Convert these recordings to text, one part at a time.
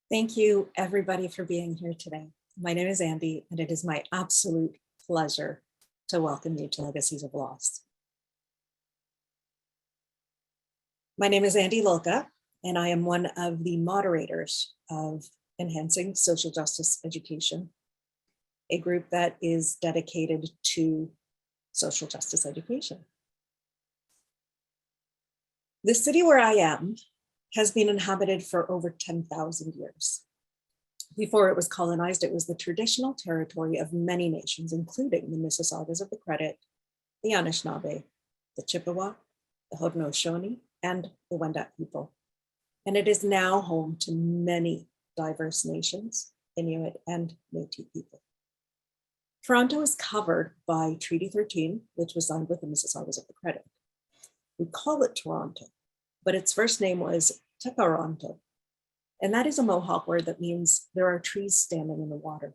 Thank you, everybody, for being here today. My name is Andy, and it is my absolute pleasure to welcome you to Legacies of Loss. My name is Andy Lilka, and I am one of the moderators of Enhancing Social Justice Education, a group that is dedicated to social justice education. The city where I am has been inhabited for over 10,000 years. Before it was colonized, it was the traditional territory of many nations, including the Mississaugas of the Credit, the Anishinaabe, the Chippewa, the Haudenosaunee, and the Wendat people. And it is now home to many diverse nations, Inuit and Métis people. Toronto is covered by Treaty 13, which was signed with the Mississaugas of the Credit. We call it Toronto, but its first name was Tekaronto, and that is a Mohawk word that means there are trees standing in the water.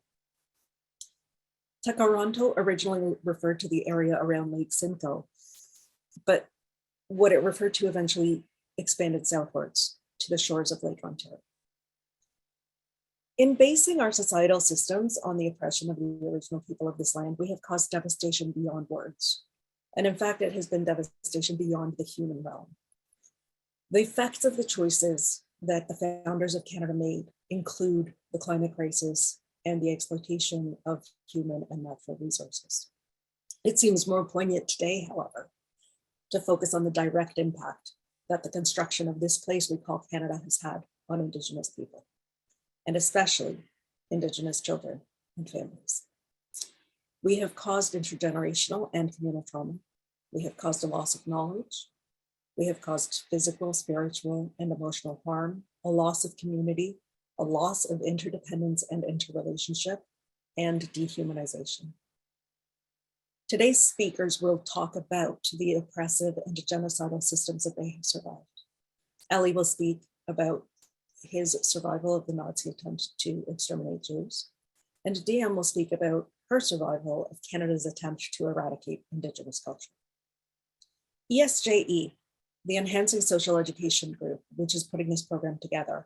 Tekaronto originally referred to the area around Lake Simcoe, but what it referred to eventually expanded southwards to the shores of Lake Ontario. In basing our societal systems on the oppression of the original people of this land, we have caused devastation beyond words. And in fact, it has been devastation beyond the human realm. The effects of the choices that the founders of Canada made include the climate crisis and the exploitation of human and natural resources. It seems more poignant today, however, to focus on the direct impact that the construction of this place we call Canada has had on Indigenous people, and especially Indigenous children and families. We have caused intergenerational and communal trauma. We have caused a loss of knowledge. We have caused physical, spiritual, and emotional harm, a loss of community, a loss of interdependence and interrelationship, and dehumanization. Today's speakers will talk about the oppressive and genocidal systems that they have survived. Elly will speak about his survival of the Nazi attempt to exterminate Jews, and DM will speak about her survival of Canada's attempt to eradicate Indigenous culture. ESJE, the Enhancing Social Education group, which is putting this program together,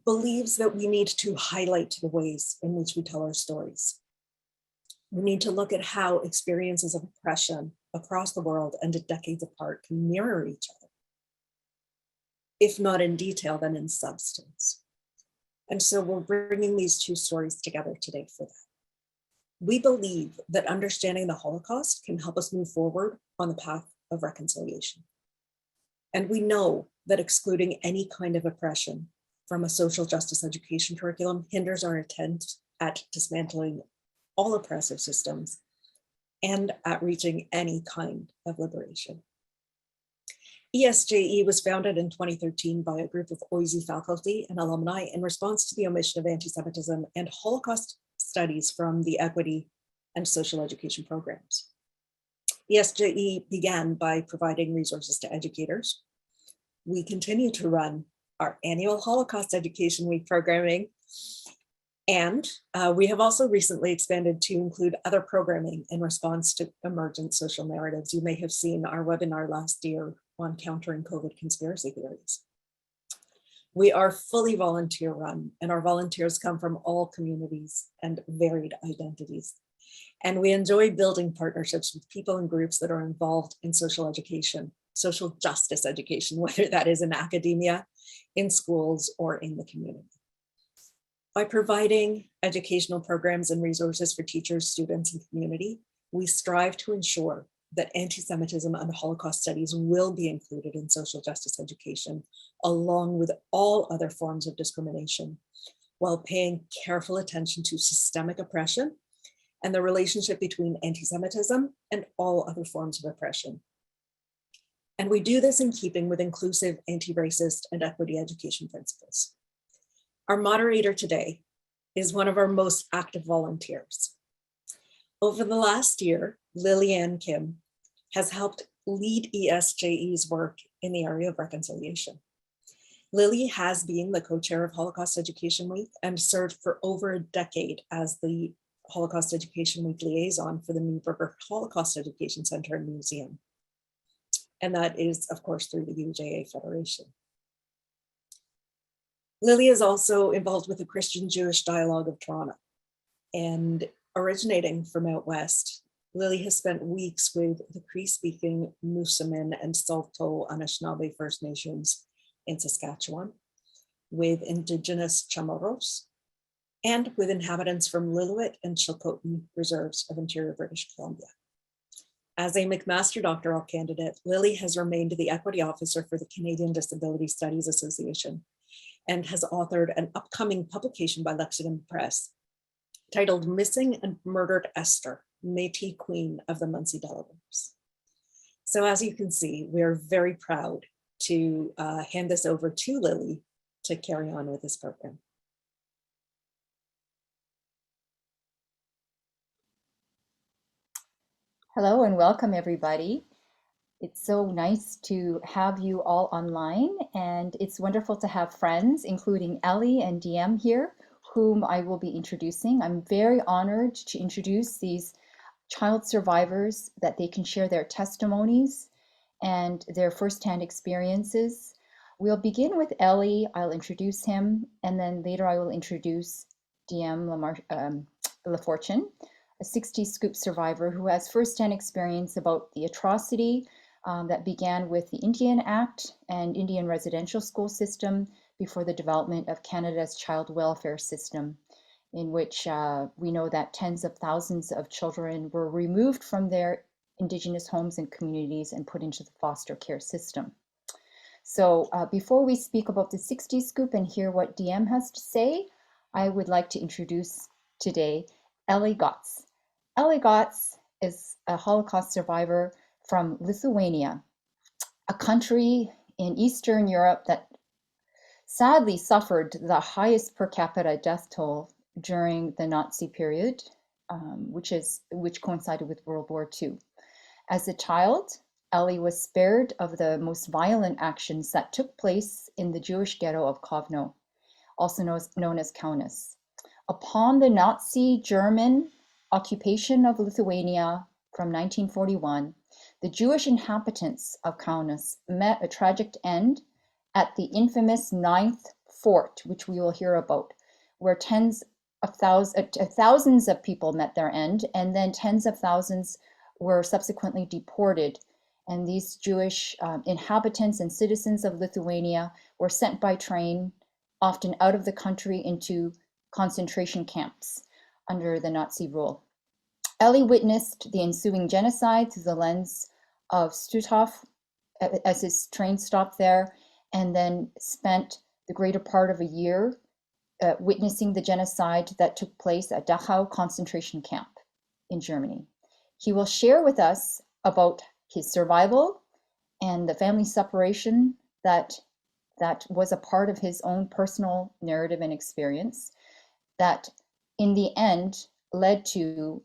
believes that we need to highlight the ways in which we tell our stories. We need to look at how experiences of oppression across the world and decades apart can mirror each other, if not in detail, then in substance. And so we're bringing these two stories together today for that. We believe that understanding the Holocaust can help us move forward on the path of reconciliation. And we know that excluding any kind of oppression from a social justice education curriculum hinders our attempt at dismantling all oppressive systems and at reaching any kind of liberation. ESJE was founded in 2013 by a group of OISE faculty and alumni in response to the omission of anti-Semitism and Holocaust studies from the equity and social education programs. ESJE began by providing resources to educators. We continue to run our annual Holocaust Education Week programming, and we have also recently expanded to include other programming in response to emergent social narratives. You may have seen our webinar last year on countering COVID conspiracy theories. We are fully volunteer run, and our volunteers come from all communities and varied identities. And we enjoy building partnerships with people and groups that are involved in social education, social justice education, whether that is in academia, in schools, or in the community. By providing educational programs and resources for teachers, students, and community, we strive to ensure that anti-Semitism and Holocaust studies will be included in social justice education, along with all other forms of discrimination, while paying careful attention to systemic oppression and the relationship between anti-Semitism and all other forms of oppression. And we do this in keeping with inclusive, anti-racist, and equity education principles. Our moderator today is one of our most active volunteers. Over the last year, Lillian Kim has helped lead ESJE's work in the area of reconciliation. Lily has been the co-chair of Holocaust Education Week and served for over a decade as the Holocaust Education Week liaison for the Newburgh Holocaust Education Center and Museum. And that is, of course, through the UJA Federation. Lily is also involved with the Christian-Jewish Dialogue of Toronto. And originating from out west, Lily has spent weeks with the Cree-speaking Moosomin and Saulteaux Anishinaabe First Nations in Saskatchewan, with Indigenous Chamorros, and with inhabitants from Lillooet and Chilcotin reserves of interior British Columbia. As a McMaster doctoral candidate, Lily has remained the equity officer for the Canadian Disability Studies Association and has authored an upcoming publication by Lexington Press titled Missing and Murdered Esther, Métis Queen of the Munsee Delawares. So as you can see, we are very proud to hand this over to Lily to carry on with this program. Hello and welcome everybody. It's so nice to have you all online, and it's wonderful to have friends, including Elly and DM here, whom I will be introducing. I'm very honored to introduce these child survivors, that they can share their testimonies and their firsthand experiences. We'll begin with Elly. I'll introduce him, and then later I will introduce DM Lafortune, a 60 Scoop survivor who has firsthand experience about the atrocity that began with the Indian Act and Indian residential school system before the development of Canada's child welfare system, in which we know that tens of thousands of children were removed from their Indigenous homes and communities and put into the foster care system. So before we speak about the 60 Scoop and hear what DM has to say, I would like to introduce today Elly Gotz. Elly Gotz is a Holocaust survivor from Lithuania, a country in Eastern Europe that sadly suffered the highest per capita death toll during the Nazi period, which coincided with World War II. As a child, Elly was spared of the most violent actions that took place in the Jewish ghetto of Kovno, also known as Kaunas. Upon the Nazi German occupation of Lithuania from 1941, the Jewish inhabitants of Kaunas met a tragic end at the infamous 9th Fort, which we will hear about, where thousands of people met their end, and then tens of thousands were subsequently deported. And these Jewish inhabitants and citizens of Lithuania were sent by train, often out of the country, into concentration camps under the Nazi rule. Elly witnessed the ensuing genocide through the lens of Stutthof as his train stopped there, and then spent the greater part of a year witnessing the genocide that took place at Dachau concentration camp in Germany. He will share with us about his survival and the family separation that was a part of his own personal narrative and experience that in the end led to,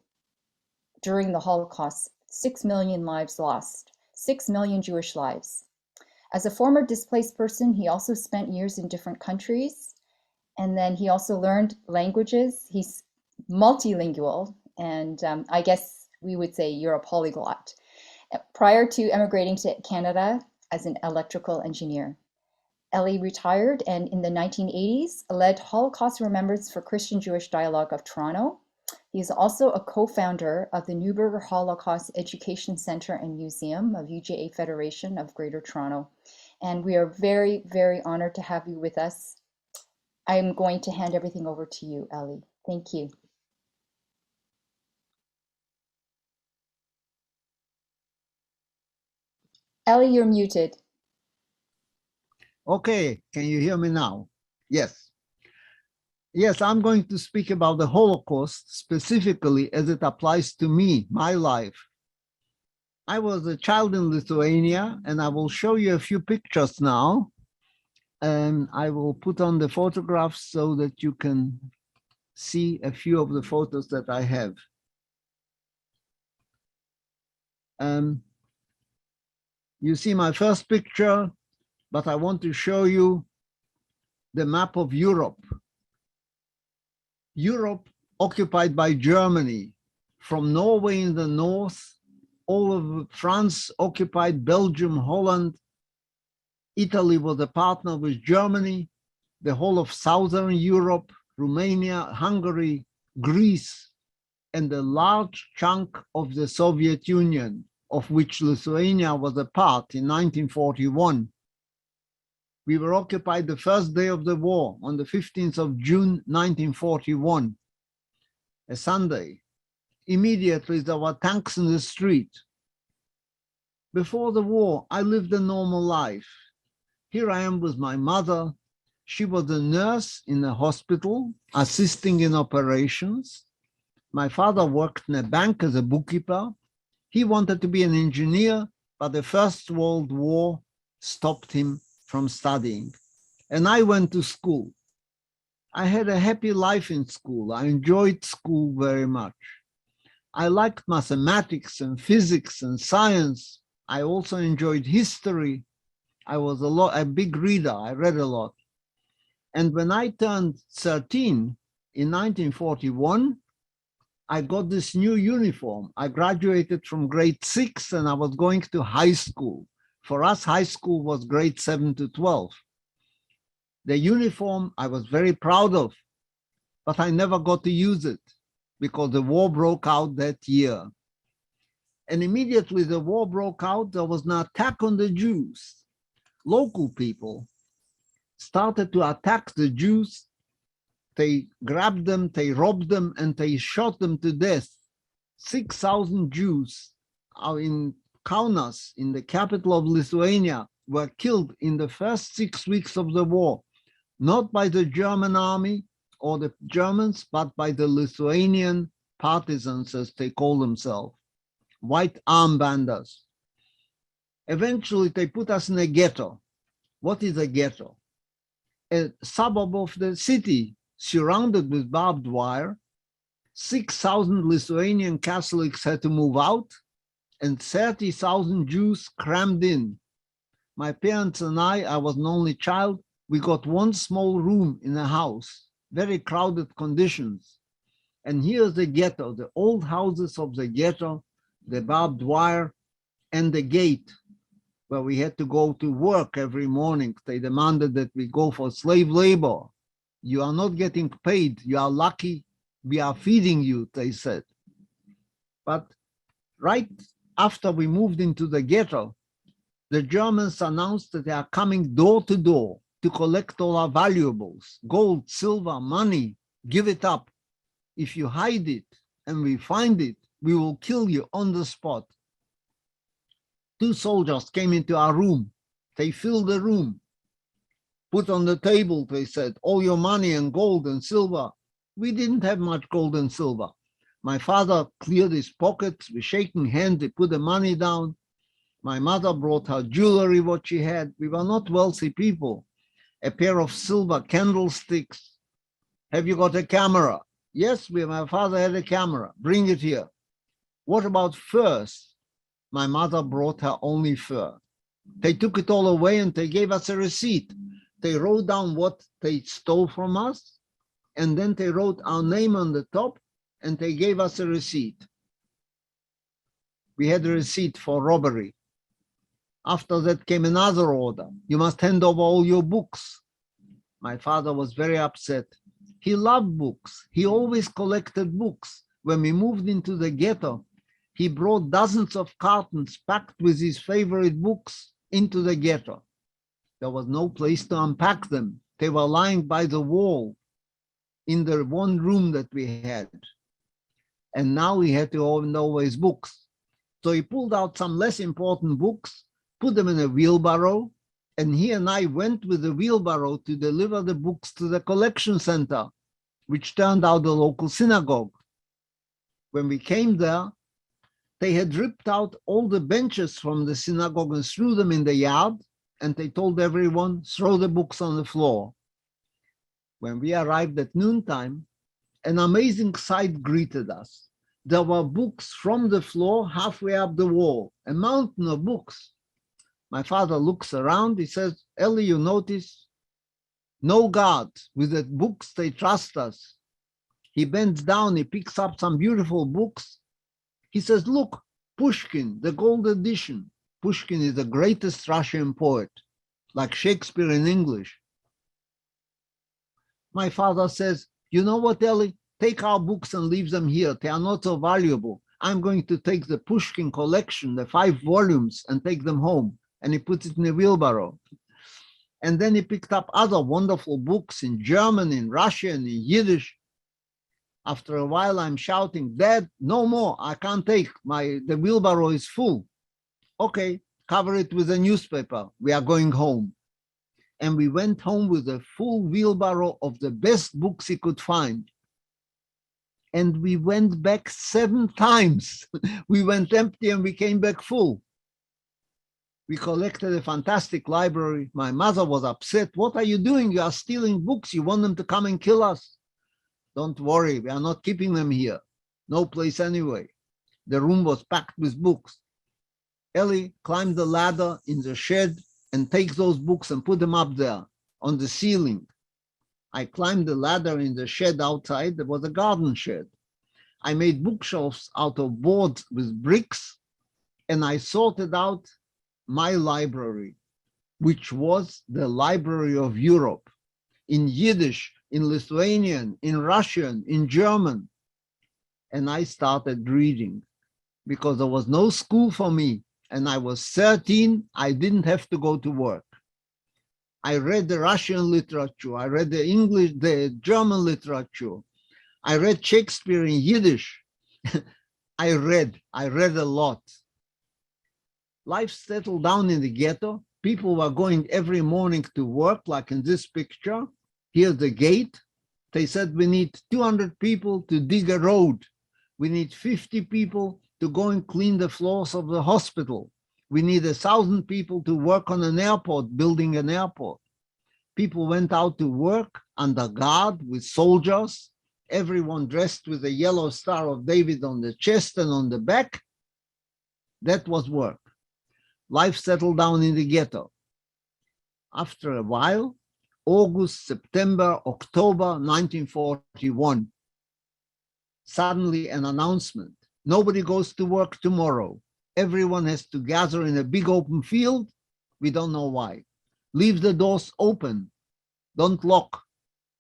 during the Holocaust, 6 million lives lost, 6 million Jewish lives. As a former displaced person, he also spent years in different countries, and then he also learned languages. He's multilingual, and I guess we would say you're a polyglot. Prior to emigrating to Canada as an electrical engineer, Elly retired and in the 1980s led Holocaust Remembrance for Christian-Jewish Dialogue of Toronto. He is also a co-founder of the Neuberger Holocaust Education Center and Museum of UJA Federation of Greater Toronto. And we are very, very honored to have you with us. I'm going to hand everything over to you, Elly. Thank you. Elly, you're muted. Okay, can you hear me now? Yes. Yes, I'm going to speak about the Holocaust specifically as it applies to me, my life. I was a child in Lithuania, and I will show you a few pictures now. And I will put on the photographs so that you can see a few of the photos that I have. You see my first picture, but I want to show you the map of Europe. Europe occupied by Germany, from Norway in the north, all of France occupied, Belgium, Holland. Italy was a partner with Germany, the whole of Southern Europe, Romania, Hungary, Greece, and a large chunk of the Soviet Union, of which Lithuania was a part in 1941. We were occupied the first day of the war on the 15th of June, 1941, a Sunday. Immediately there were tanks in the street. Before the war, I lived a normal life. Here I am with my mother. She was a nurse in a hospital, assisting in operations. My father worked in a bank as a bookkeeper. He wanted to be an engineer, but the First World War stopped him from studying. And I went to school. I had a happy life in school. I enjoyed school very much. I liked mathematics and physics and science. I also enjoyed history. I was a big reader. I read a lot. And when I turned 13 in 1941, I got this new uniform. I graduated from grade 6 and I was going to high school. For us, high school was grade 7 to 12. The uniform I was very proud of, but I never got to use it because the war broke out that year. And immediately the war broke out, there was an attack on the Jews. Local people started to attack the Jews. They grabbed them, they robbed them, and they shot them to death. 6,000 Jews are in Kaunas, in the capital of Lithuania, were killed in the first 6 weeks of the war, not by the German army or the Germans, but by the Lithuanian partisans, as they call themselves, white armbanders. Eventually, they put us in a ghetto. What is a ghetto? A suburb of the city, surrounded with barbed wire. 6,000 Lithuanian Catholics had to move out, and 30,000 Jews crammed in. My parents and I was an only child, we got one small room in a house, very crowded conditions. And here's the ghetto, the old houses of the ghetto, the barbed wire, and the gate where we had to go to work every morning. They demanded that we go for slave labor. You are not getting paid. You are lucky. We are feeding you, they said. But right after we moved into the ghetto, the Germans announced that they are coming door to door to collect all our valuables, gold, silver, money, give it up. If you hide it and we find it, we will kill you on the spot. 2 soldiers came into our room. They filled the room. Put on the table, they said, all your money and gold and silver. We didn't have much gold and silver. My father cleared his pockets with shaking hands. He put the money down. My mother brought her jewelry, what she had. We were not wealthy people. A pair of silver candlesticks. Have you got a camera? Yes, my father had a camera. Bring it here. What about furs? My mother brought her only fur. They took it all away and they gave us a receipt. They wrote down what they stole from us, and then they wrote our name on the top, and they gave us a receipt. We had a receipt for robbery. After that came another order. You must hand over all your books. My father was very upset. He loved books. He always collected books. When we moved into the ghetto, he brought dozens of cartons packed with his favorite books into the ghetto. There was no place to unpack them. They were lying by the wall in the one room that we had. And now he had to open always books. So he pulled out some less important books, put them in a wheelbarrow, and he and I went with the wheelbarrow to deliver the books to the collection center, which turned out the local synagogue. When we came there, they had ripped out all the benches from the synagogue and threw them in the yard, and they told everyone, throw the books on the floor. When we arrived at noontime, an amazing sight greeted us. There were books from the floor halfway up the wall, a mountain of books. My father looks around, he says, Elly, you notice? No God, with the books they trust us. He bends down, he picks up some beautiful books. He says, look, Pushkin, the gold edition. Pushkin is the greatest Russian poet, like Shakespeare in English. my father says, you know what, Elly? Take our books and leave them here. They are not so valuable. I'm going to take the Pushkin collection, the 5 volumes, and take them home. And he puts it in a wheelbarrow. And then he picked up other wonderful books in German, in Russian, in Yiddish. After a while, I'm shouting, Dad, no more. I can't take. The wheelbarrow is full. Okay, cover it with a newspaper. We are going home. And we went home with a full wheelbarrow of the best books he could find. And we went back 7 times. We went empty and we came back full. We collected a fantastic library. My mother was upset. What are you doing? You are stealing books. You want them to come and kill us? Don't worry, we are not keeping them here. No place anyway. The room was packed with books. Elly climbed the ladder in the shed and takes those books and put them up there on the ceiling. I climbed the ladder in the shed outside. There was a garden shed. I made bookshelves out of boards with bricks, and I sorted out my library, which was the Library of Europe, in Yiddish, in Lithuanian, in Russian, in German. And I started reading because there was no school for me. And I was 13, I didn't have to go to work. I read the Russian literature, I read the German literature, I read Shakespeare in Yiddish. I read a lot. Life settled down in the ghetto. People were going every morning to work, like in this picture. Here's the gate. They said, we need 200 people to dig a road. We need 50 people to go and clean the floors of the hospital. We need 1,000 people to work on an airport, building an airport. People went out to work under guard with soldiers, everyone dressed with a yellow Star of David on the chest and on the back. That was work. Life settled down in the ghetto. After a while, August, September, October 1941, suddenly an announcement. Nobody goes to work tomorrow. Everyone has to gather in a big open field. We don't know why. Leave the doors open. Don't lock.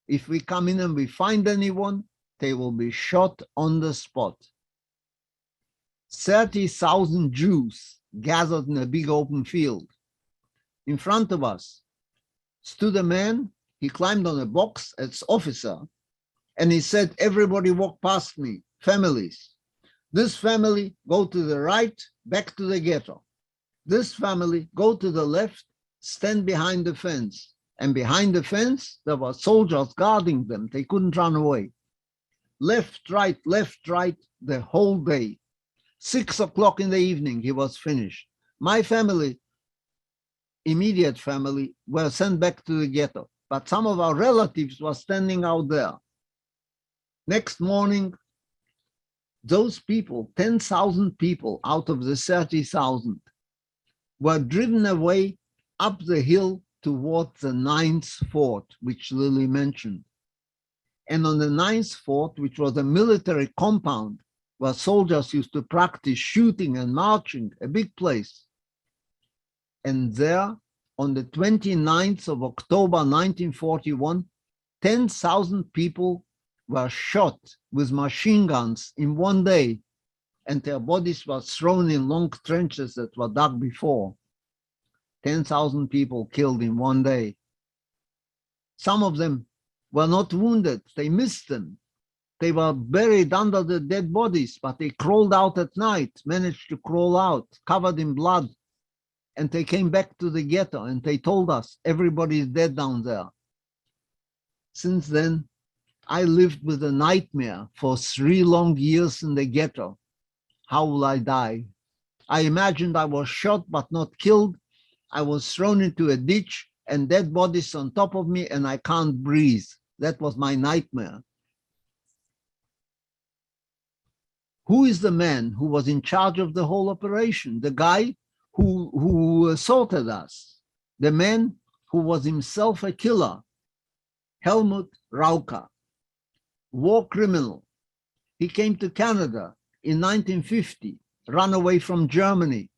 If we come in and we find anyone, they will be shot on the spot. 30,000 Jews gathered in a big open field. In front of us stood a man. He climbed on a box as officer, and he said, everybody walk past me, families. This family, go to the right, back to the ghetto. This family, go to the left, stand behind the fence. And behind the fence, there were soldiers guarding them. They couldn't run away. Left, right, the whole day. 6 o'clock in the evening, he was finished. My family, immediate family, were sent back to the ghetto. But some of our relatives were standing out there. Next morning, those people, 10,000 people out of the 30,000, were driven away up the hill towards the 9th fort, which Lily mentioned. And on the 9th fort, which was a military compound where soldiers used to practice shooting and marching, a big place. And there, on the 29th of October 1941, 10,000 people were shot with machine guns in one day, and their bodies were thrown in long trenches that were dug before. 10,000 people killed in one day. Some of them were not wounded, they missed them. They were buried under the dead bodies, but they crawled out at night, managed to crawl out, covered in blood. And they came back to the ghetto and they told us, everybody is dead down there. Since then, I lived with a nightmare for 3 long years in the ghetto. How will I die? I imagined I was shot but not killed. I was thrown into a ditch and dead bodies on top of me and I can't breathe. That was my nightmare. Who is the man who was in charge of the whole operation? The guy who assaulted us. The man who was himself a killer. Helmut Rauka, war criminal. He came to Canada in 1950, ran away from Germany.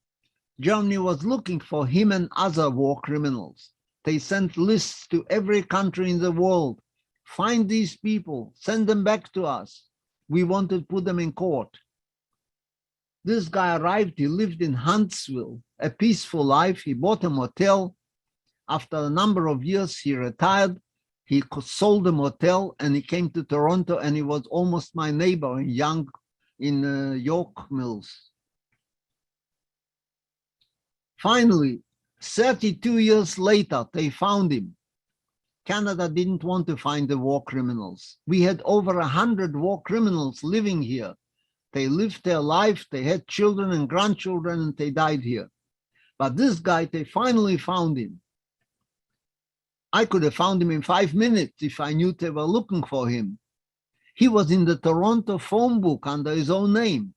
Germany was looking for him and other war criminals. They sent lists to every country in the world, Find these people, send them back to us. We want to put them in court. This guy arrived, he lived in Huntsville, a peaceful life. He bought a motel. After a number of years, he retired. He sold the motel and he came to Toronto, and he was almost my neighbor in York Mills. Finally, 32 years later, they found him. Canada didn't want to find the war criminals. We had over 100 war criminals living here. They lived their life, they had children and grandchildren, and they died here. But this guy, they finally found him. I could have found him in 5 minutes if I knew they were looking for him. He was in the Toronto phone book under his own name.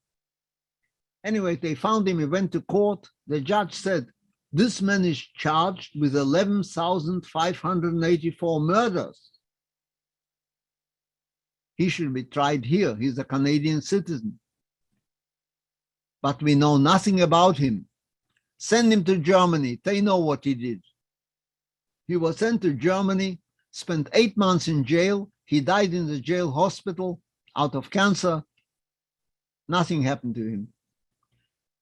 Anyway, they found him, he went to court. The judge said, this man is charged with 11,584 murders. He should be tried here. He's a Canadian citizen. But we know nothing about him. Send him to Germany. They know what he did. He was sent to Germany, spent 8 months in jail. He died in the jail hospital out of cancer. Nothing happened to him.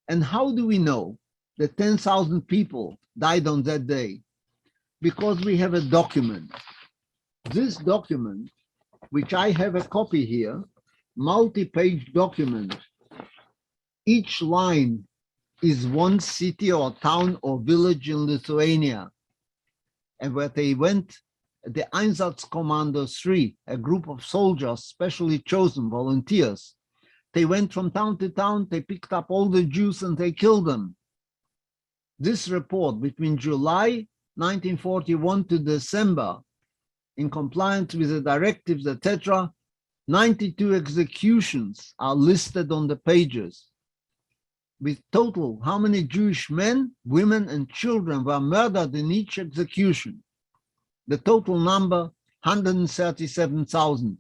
And how do we know that 10,000 people died on that day? Because we have a document. This document, which I have a copy here, multi-page document. Each line is one city or town or village in Lithuania. And where they went, the Einsatzkommando 3, a group of soldiers, specially chosen volunteers, they went from town to town, they picked up all the Jews and they killed them. This report between July 1941 to December, in compliance with the directives, etc., 92 executions are listed on the pages. With total, how many Jewish men, women, and children were murdered in each execution? The total number, 137,000.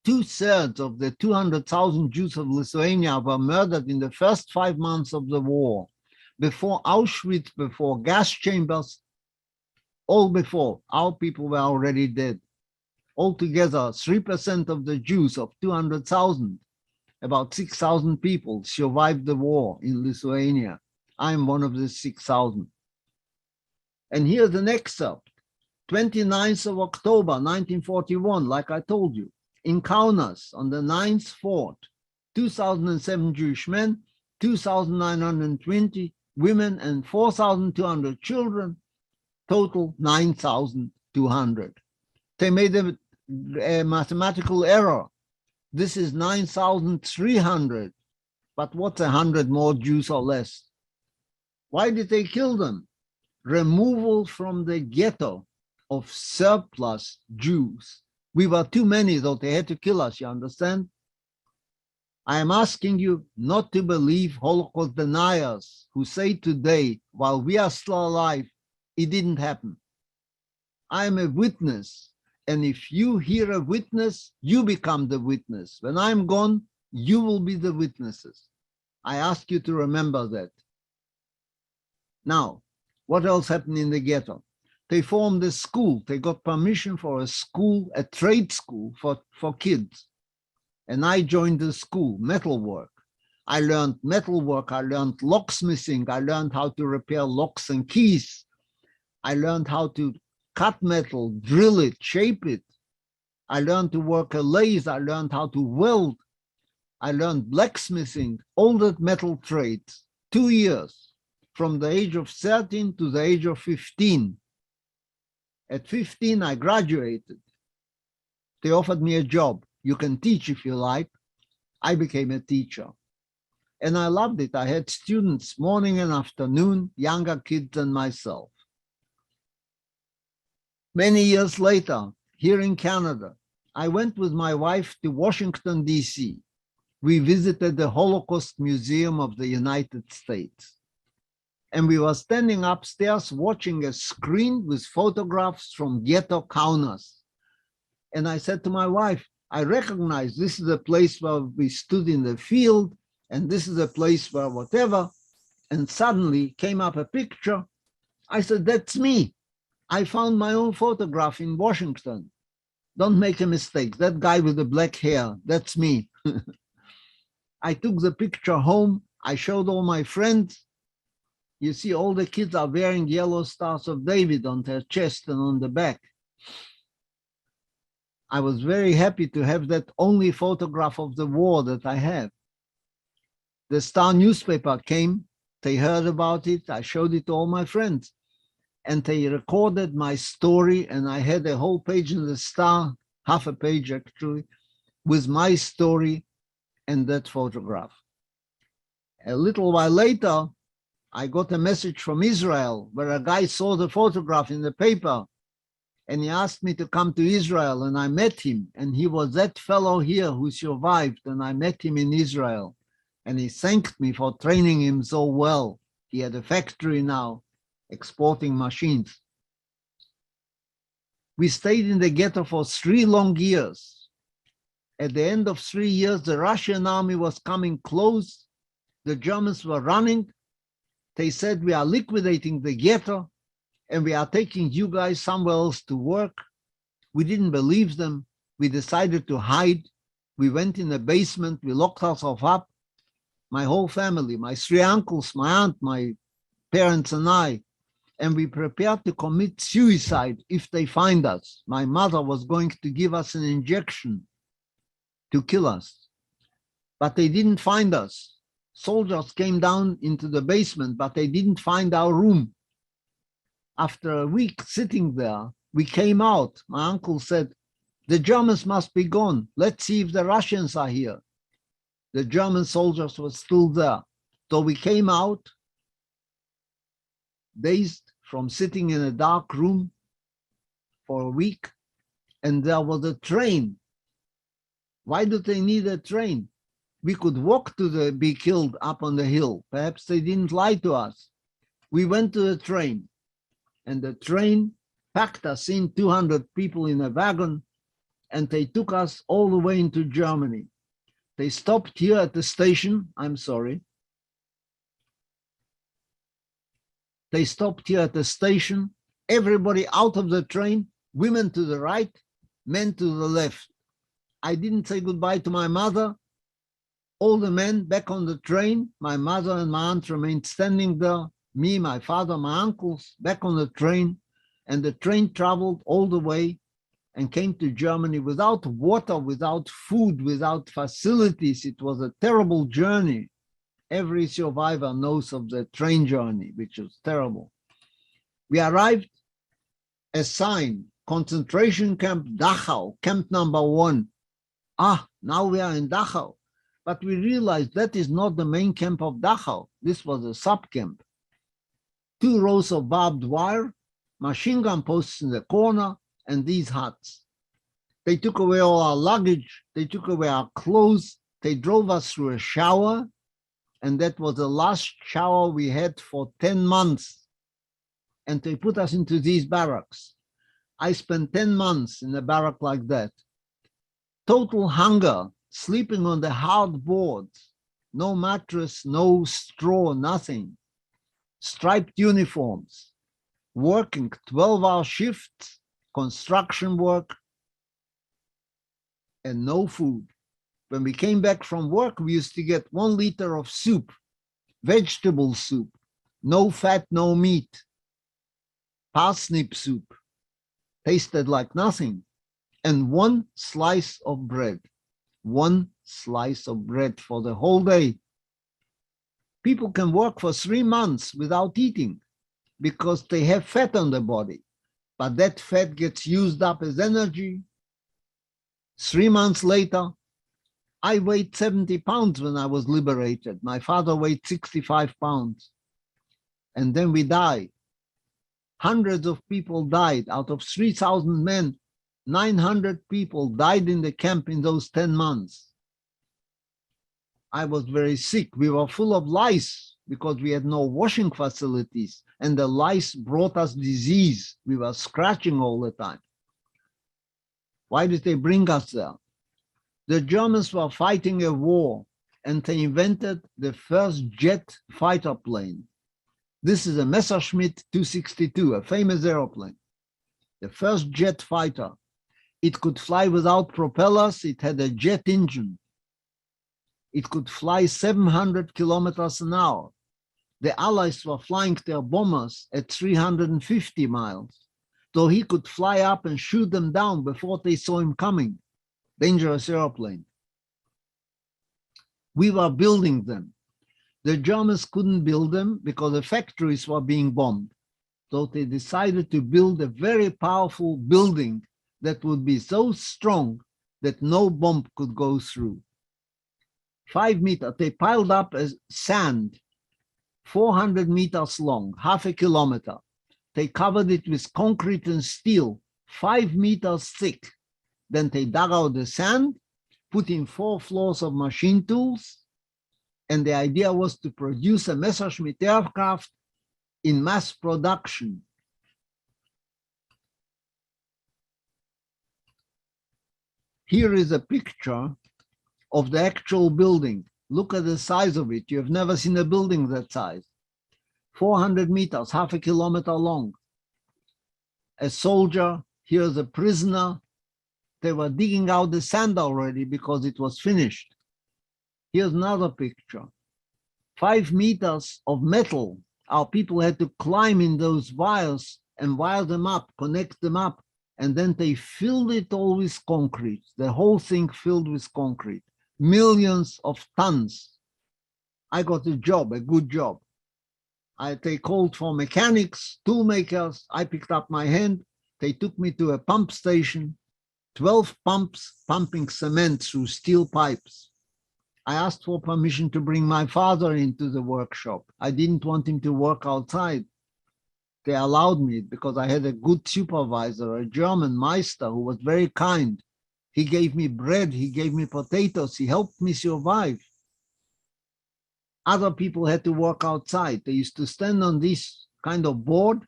2/3 of the 200,000 Jews of Lithuania were murdered in the first 5 months of the war, before Auschwitz, before gas chambers, all before. Our people were already dead. Altogether, 3% of the Jews of 200,000, about 6,000 people, survived the war in Lithuania. I'm one of the 6,000. And here's an excerpt. 29th of October, 1941, like I told you, in Kaunas on the 9th fort, 2,007 Jewish men, 2,920 women, and 4,200 children, total 9,200. They made a mathematical error. This is 9,300, but what's 100 more Jews or less? Why did they kill them? Removal from the ghetto of surplus Jews. We were too many, though they had to kill us, you understand? I am asking you not to believe Holocaust deniers who say today, while we are still alive, it didn't happen. I am a witness, and if you hear a witness, you become the witness. When I'm gone, you will be the witnesses. I ask you to remember that. Now, what else happened in the ghetto? They formed a school. They got permission for a school, a trade school for kids. And I joined the school, metalwork. I learned metalwork, I learned locksmithing, I learned how to repair locks and keys. I learned how to cut metal, drill it, shape it. I learned to work a lathe, I learned how to weld. I learned blacksmithing, all the metal trades, 2 years, from the age of 13 to the age of 15. At 15, I graduated. They offered me a job. You can teach if you like. I became a teacher. And I loved it. I had students morning and afternoon, younger kids than myself. Many years later, here in Canada, I went with my wife to Washington, D.C. We visited the Holocaust Museum of the United States. And we were standing upstairs watching a screen with photographs from ghetto Kaunas. And I said to my wife, I recognize this is a place where we stood in the field, and this is a place where whatever. And suddenly came up a picture. I said, that's me. I found my own photograph in Washington. Don't make a mistake. That guy with the black hair, that's me. I took the picture home. I showed all my friends. You see, all the kids are wearing yellow stars of David on their chest and on the back. I was very happy to have that only photograph of the war that I have. The Star newspaper came. They heard about it. I showed it to all my friends. And they recorded my story, and I had a whole page in the Star, half a page actually, with my story and that photograph. A little while later, I got a message from Israel where a guy saw the photograph in the paper, and he asked me to come to Israel, and I met him, and he was that fellow here who survived, and I met him in Israel, and he thanked me for training him so well. He had a factory now, exporting machines. We stayed in the ghetto for 3 long years. At the end of 3 years, the Russian army was coming close. The Germans were running. They said, we are liquidating the ghetto and we are taking you guys somewhere else to work. We didn't believe them. We decided to hide. We went in the basement. We locked ourselves up. My whole family, my 3 uncles, my aunt, my parents and I, and we prepared to commit suicide if they find us. My mother was going to give us an injection to kill us, but they didn't find us. Soldiers came down into the basement, but they didn't find our room. After a week sitting there, we came out. My uncle said, the Germans must be gone. Let's see if the Russians are here. The German soldiers were still there. So we came out, dazed from sitting in a dark room for a week, and there was a train. Why do they need a train? We could walk to be killed up on the hill. Perhaps they didn't lie to us. We went to the train, and the train packed us in, 200 people in a wagon, and they took us all the way into Germany. They stopped here at the station. I'm sorry. They stopped here at the station. Everybody out of the train, women to the right, men to the left. I didn't say goodbye to my mother. All the men back on the train. My mother and my aunt remained standing there. Me, my father, my uncles back on the train. And the train traveled all the way and came to Germany without water, without food, without facilities. It was a terrible journey. Every survivor knows of the train journey, which was terrible. We arrived, a sign, concentration camp Dachau, camp number 1. Now we are in Dachau. But we realized that is not the main camp of Dachau. This was a sub-camp. 2 rows of barbed wire, machine gun posts in the corner, and these huts. They took away all our luggage. They took away our clothes. They drove us through a shower. And that was the last shower we had for 10 months. And they put us into these barracks. I spent 10 months in a barrack like that. Total hunger, sleeping on the hard boards, no mattress, no straw, nothing. Striped uniforms, working 12-hour shifts, construction work, and no food. When we came back from work, we used to get 1 liter of soup, vegetable soup, no fat, no meat, parsnip soup, tasted like nothing, and 1 slice of bread, 1 slice of bread for the whole day. People can work for 3 months without eating because they have fat on the body, but that fat gets used up as energy. 3 months later, I weighed 70 pounds when I was liberated. My father weighed 65 pounds. And then we died. Hundreds of people died. Out of 3,000 men, 900 people died in the camp in those 10 months. I was very sick. We were full of lice because we had no washing facilities, and the lice brought us disease. We were scratching all the time. Why did they bring us there? The Germans were fighting a war, and they invented the first jet fighter plane. This is a Messerschmitt 262, a famous airplane. the first jet fighter. It could fly without propellers. It had a jet engine. It could fly 700 kilometers an hour. The Allies were flying their bombers at 350 miles. So he could fly up and shoot them down before they saw him coming. Dangerous airplane. We were building them. The Germans couldn't build them because the factories were being bombed. So they decided to build a very powerful building that would be so strong that no bomb could go through. 5 meters, they piled up as sand, 400 meters long, half a kilometer. They covered it with concrete and steel, 5 meters thick. Then they dug out the sand, put in 4 floors of machine tools, and the idea was to produce a Messerschmitt aircraft in mass production. Here is a picture of the actual building. Look at the size of it. You've never seen a building that size. 400 meters, half a kilometer long. A soldier, here's a prisoner. They were digging out the sand already because it was finished. Here's another picture. 5 meters of metal. Our people had to climb in those wires and wire them up, connect them up, and then they filled it all with concrete. The whole thing filled with concrete. Millions of tons. I got a job, a good job. They called for mechanics, tool makers. I picked up my hand. They took me to a pump station, 12 pumps pumping cement through steel pipes. I asked for permission to bring my father into the workshop. I didn't want him to work outside. They allowed me because I had a good supervisor, a German Meister who was very kind. He gave me bread, he gave me potatoes, he helped me survive. Other people had to work outside. They used to stand on this kind of board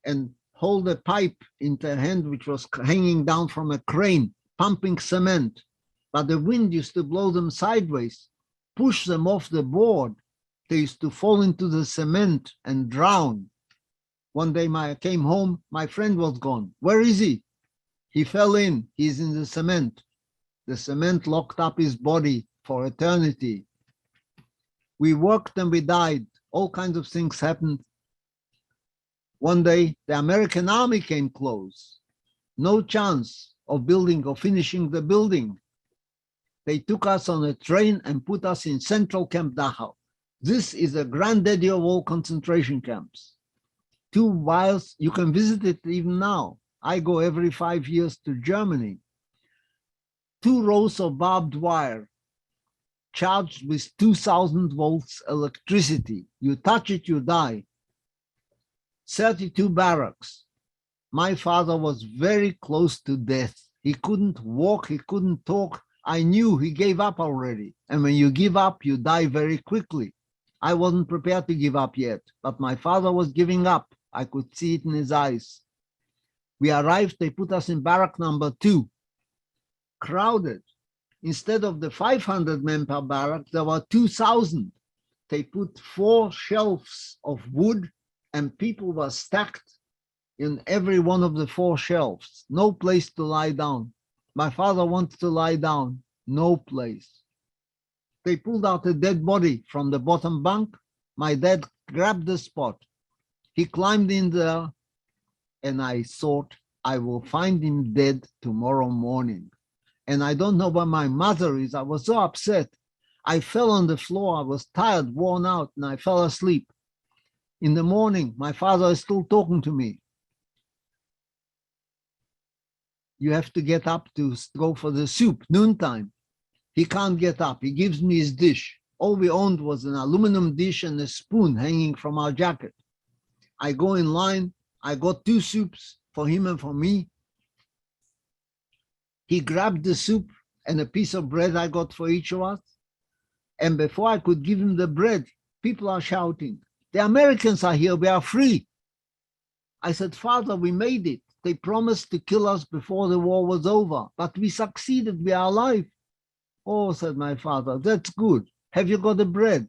and hold a pipe in their hand, which was hanging down from a crane, pumping cement. But the wind used to blow them sideways, push them off the board. They used to fall into the cement and drown. One day I came home, my friend was gone. Where is he? He fell in, he's in the cement. The cement locked up his body for eternity. We worked and we died. All kinds of things happened. One day, the American army came close. No chance of building or finishing the building. They took us on a train and put us in Central Camp Dachau. This is a granddaddy of all concentration camps. 2 miles, you can visit it even now. I go every 5 years to Germany. 2 rows of barbed wire, charged with 2000 volts electricity. You touch it, you die. 32 barracks. My father was very close to death. He couldn't walk, he couldn't talk. I knew he gave up already. And when you give up, you die very quickly. I wasn't prepared to give up yet, but my father was giving up. I could see it in his eyes. We arrived, they put us in barrack number 2, crowded. Instead of the 500 men per barrack, there were 2,000. They put 4 shelves of wood and people were stacked in every one of the 4 shelves. No place to lie down. My father wanted to lie down, no place. They pulled out a dead body from the bottom bunk. My dad grabbed the spot. He climbed in there and I thought, I will find him dead tomorrow morning. And I don't know where my mother is. I was so upset. I fell on the floor. I was tired, worn out, and I fell asleep. In the morning, my father is still talking to me. You have to get up to go for the soup, noontime. He can't get up. He gives me his dish. All we owned was an aluminum dish and a spoon hanging from our jacket. I go in line. I got 2 soups for him and for me. He grabbed the soup and a piece of bread I got for each of us. And before I could give him the bread, people are shouting, "The Americans are here, we are free." I said, "Father, we made it. They promised to kill us before the war was over, but we succeeded, we are alive." "Oh," said my father, "that's good. Have you got the bread?"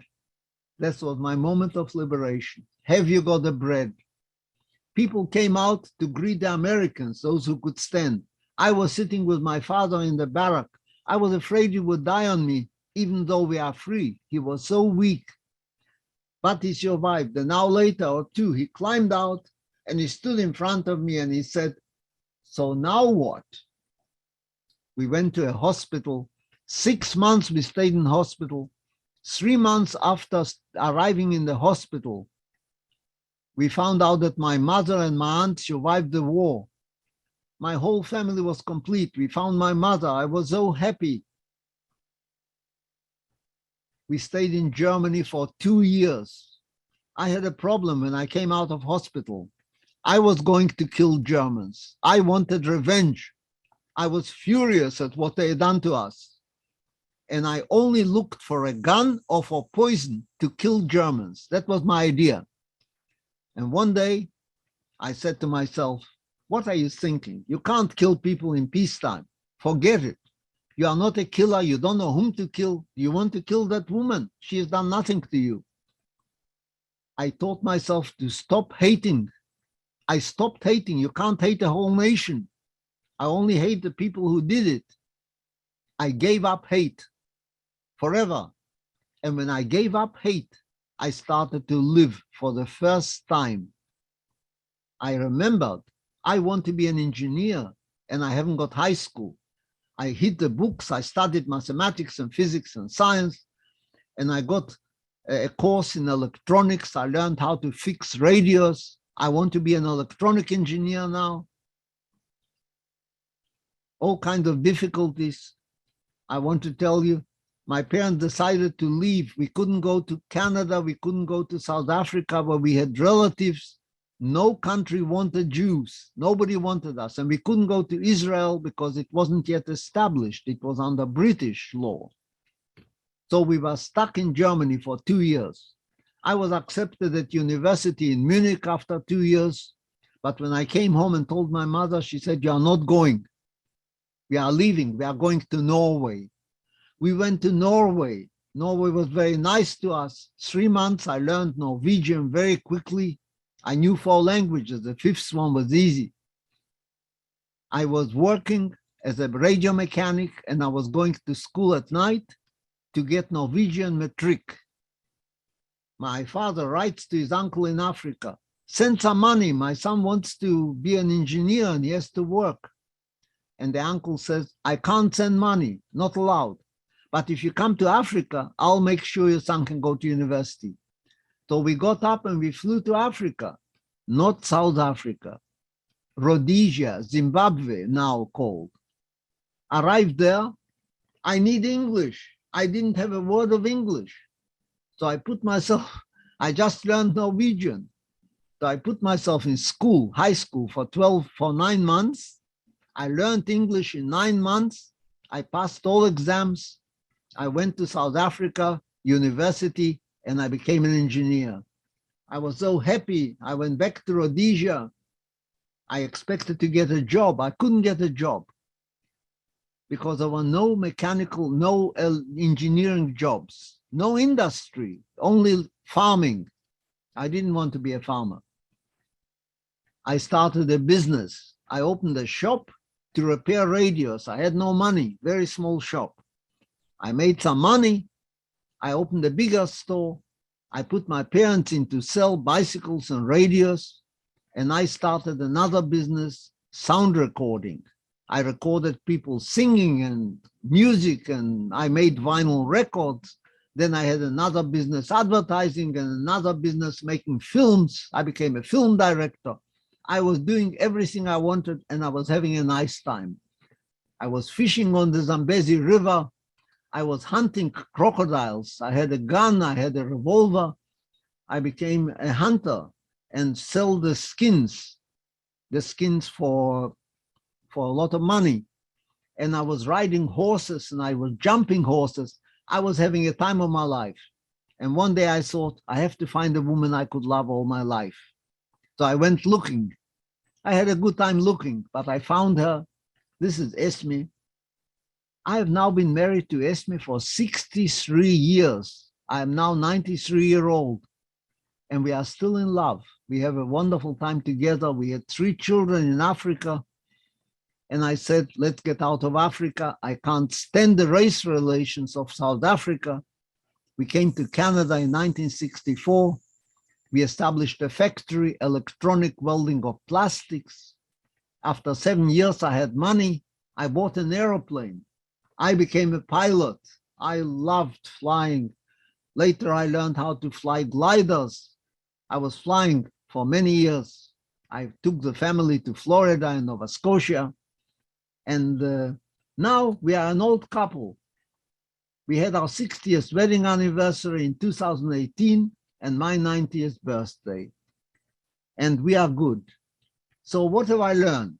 That was my moment of liberation. Have you got the bread? People came out to greet the Americans, those who could stand. I was sitting with my father in the barrack. I was afraid he would die on me, even though we are free. He was so weak. But he survived. An hour later or two, he climbed out and he stood in front of me and he said, "So now what?" We went to a hospital. 6 months we stayed in hospital. 3 months after arriving in the hospital, we found out that my mother and my aunt survived the war. My whole family was complete. We found my mother. I was so happy. We stayed in Germany for 2 years. I had a problem when I came out of hospital. I was going to kill Germans. I wanted revenge. I was furious at what they had done to us. And I only looked for a gun or for poison to kill Germans. That was my idea. And one day I said to myself, what are you thinking? You can't kill people in peacetime. Forget it. You are not a killer. You don't know whom to kill. You want to kill that woman. She has done nothing to you. I taught myself to stop hating. I stopped hating. You can't hate a whole nation. I only hate the people who did it. I gave up hate forever. And when I gave up hate, I started to live for the first time. I remembered I want to be an engineer and I haven't got high school. I hid the books. I studied mathematics and physics and science, and I got a course in electronics. I learned how to fix radios. I want to be an electronic engineer now. All kinds of difficulties. I want to tell you, my parents decided to leave. We couldn't go to Canada. We couldn't go to South Africa where we had relatives. No country wanted Jews. Nobody wanted us. And we couldn't go to Israel because it wasn't yet established. It was under British law. So we were stuck in Germany for 2 years. I was accepted at university in Munich after 2 years. But when I came home and told my mother, she said, "You are not going. We are leaving. We are going to Norway." We went to Norway. Norway was very nice to us. 3 months, I learned Norwegian very quickly. I knew 4 languages. The 5th one was easy. I was working as a radio mechanic and I was going to school at night to get Norwegian matric. My father writes to his uncle in Africa, "Send some money. My son wants to be an engineer and he has to work." And the uncle says, "I can't send money, not allowed. But if you come to Africa, I'll make sure your son can go to university." So we got up and we flew to Africa, not South Africa, Rhodesia, Zimbabwe now called. Arrived there, I need English. I didn't have a word of English. So I just learned Norwegian. So I put myself in school, high school for 9 months. I learned English in 9 months. I passed all exams. I went to South Africa, university, and I became an engineer. I was so happy. I went back to Rhodesia. I expected to get a job. I couldn't get a job because there were no mechanical, no engineering jobs, no industry, only farming. I didn't want to be a farmer. I started a business. I opened a shop to repair radios. I had no money, very small shop. I made some money. I opened a bigger store. I put my parents in to sell bicycles and radios, and I started another business, sound recording. I recorded people singing and music, and I made vinyl records. Then I had another business, advertising, and another business making films. I became a film director. I was doing everything I wanted, and I was having a nice time. I was fishing on the Zambezi River. I was hunting crocodiles. I had a gun. I had a revolver. I became a hunter and sell the skins for a lot of money. And I was riding horses and I was jumping horses. I was having a time of my life. And one day I thought, I have to find a woman I could love all my life. So I went looking. I had a good time looking, but I found her. This is Esme. I have now been married to Esme for 63 years. I am now 93 years old. and we are still in love. We have a wonderful time together. We had 3 children in Africa. And I said, let's get out of Africa. I can't stand the race relations of South Africa. We came to Canada in 1964. We established a factory, electronic welding of plastics. After 7 years, I had money. I bought an airplane. I became a pilot. I loved flying. Later, I learned how to fly gliders. I was flying for many years. I took the family to Florida and Nova Scotia. And now we are an old couple. We had our 60th wedding anniversary in 2018 and my 90th birthday. And we are good. So what have I learned?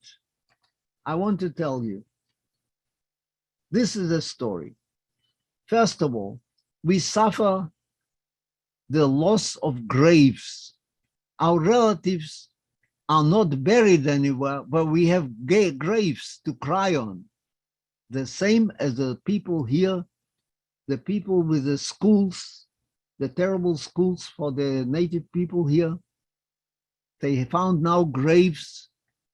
I want to tell you. This is a story. First of all, we suffer the loss of graves. Our relatives are not buried anywhere, but we have graves to cry on. The same as the people here, the people with the schools, the terrible schools for the native people here. They found now graves,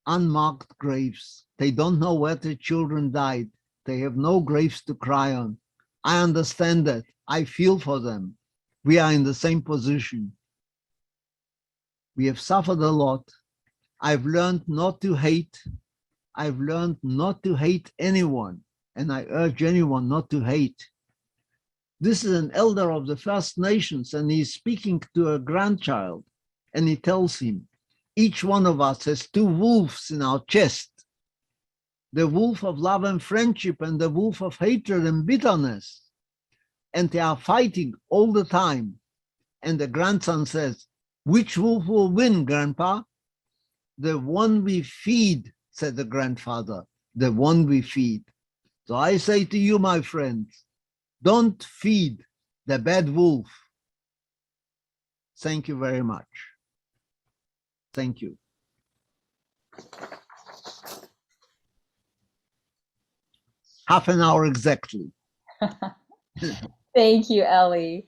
unmarked graves. They don't know where the children died. They have no graves to cry on. I understand that. I feel for them. We are in the same position. We have suffered a lot. I've learned not to hate. I've learned not to hate anyone. And I urge anyone not to hate. This is an elder of the First Nations, and he's speaking to a grandchild. And he tells him, each one of us has 2 wolves in our chest. The wolf of love and friendship and the wolf of hatred and bitterness. And they are fighting all the time. And the grandson says, which wolf will win, Grandpa? The one we feed, said the grandfather, the one we feed. So I say to you, my friends, don't feed the bad wolf. Thank you very much. Thank you. Half an hour exactly. Thank you, Elly.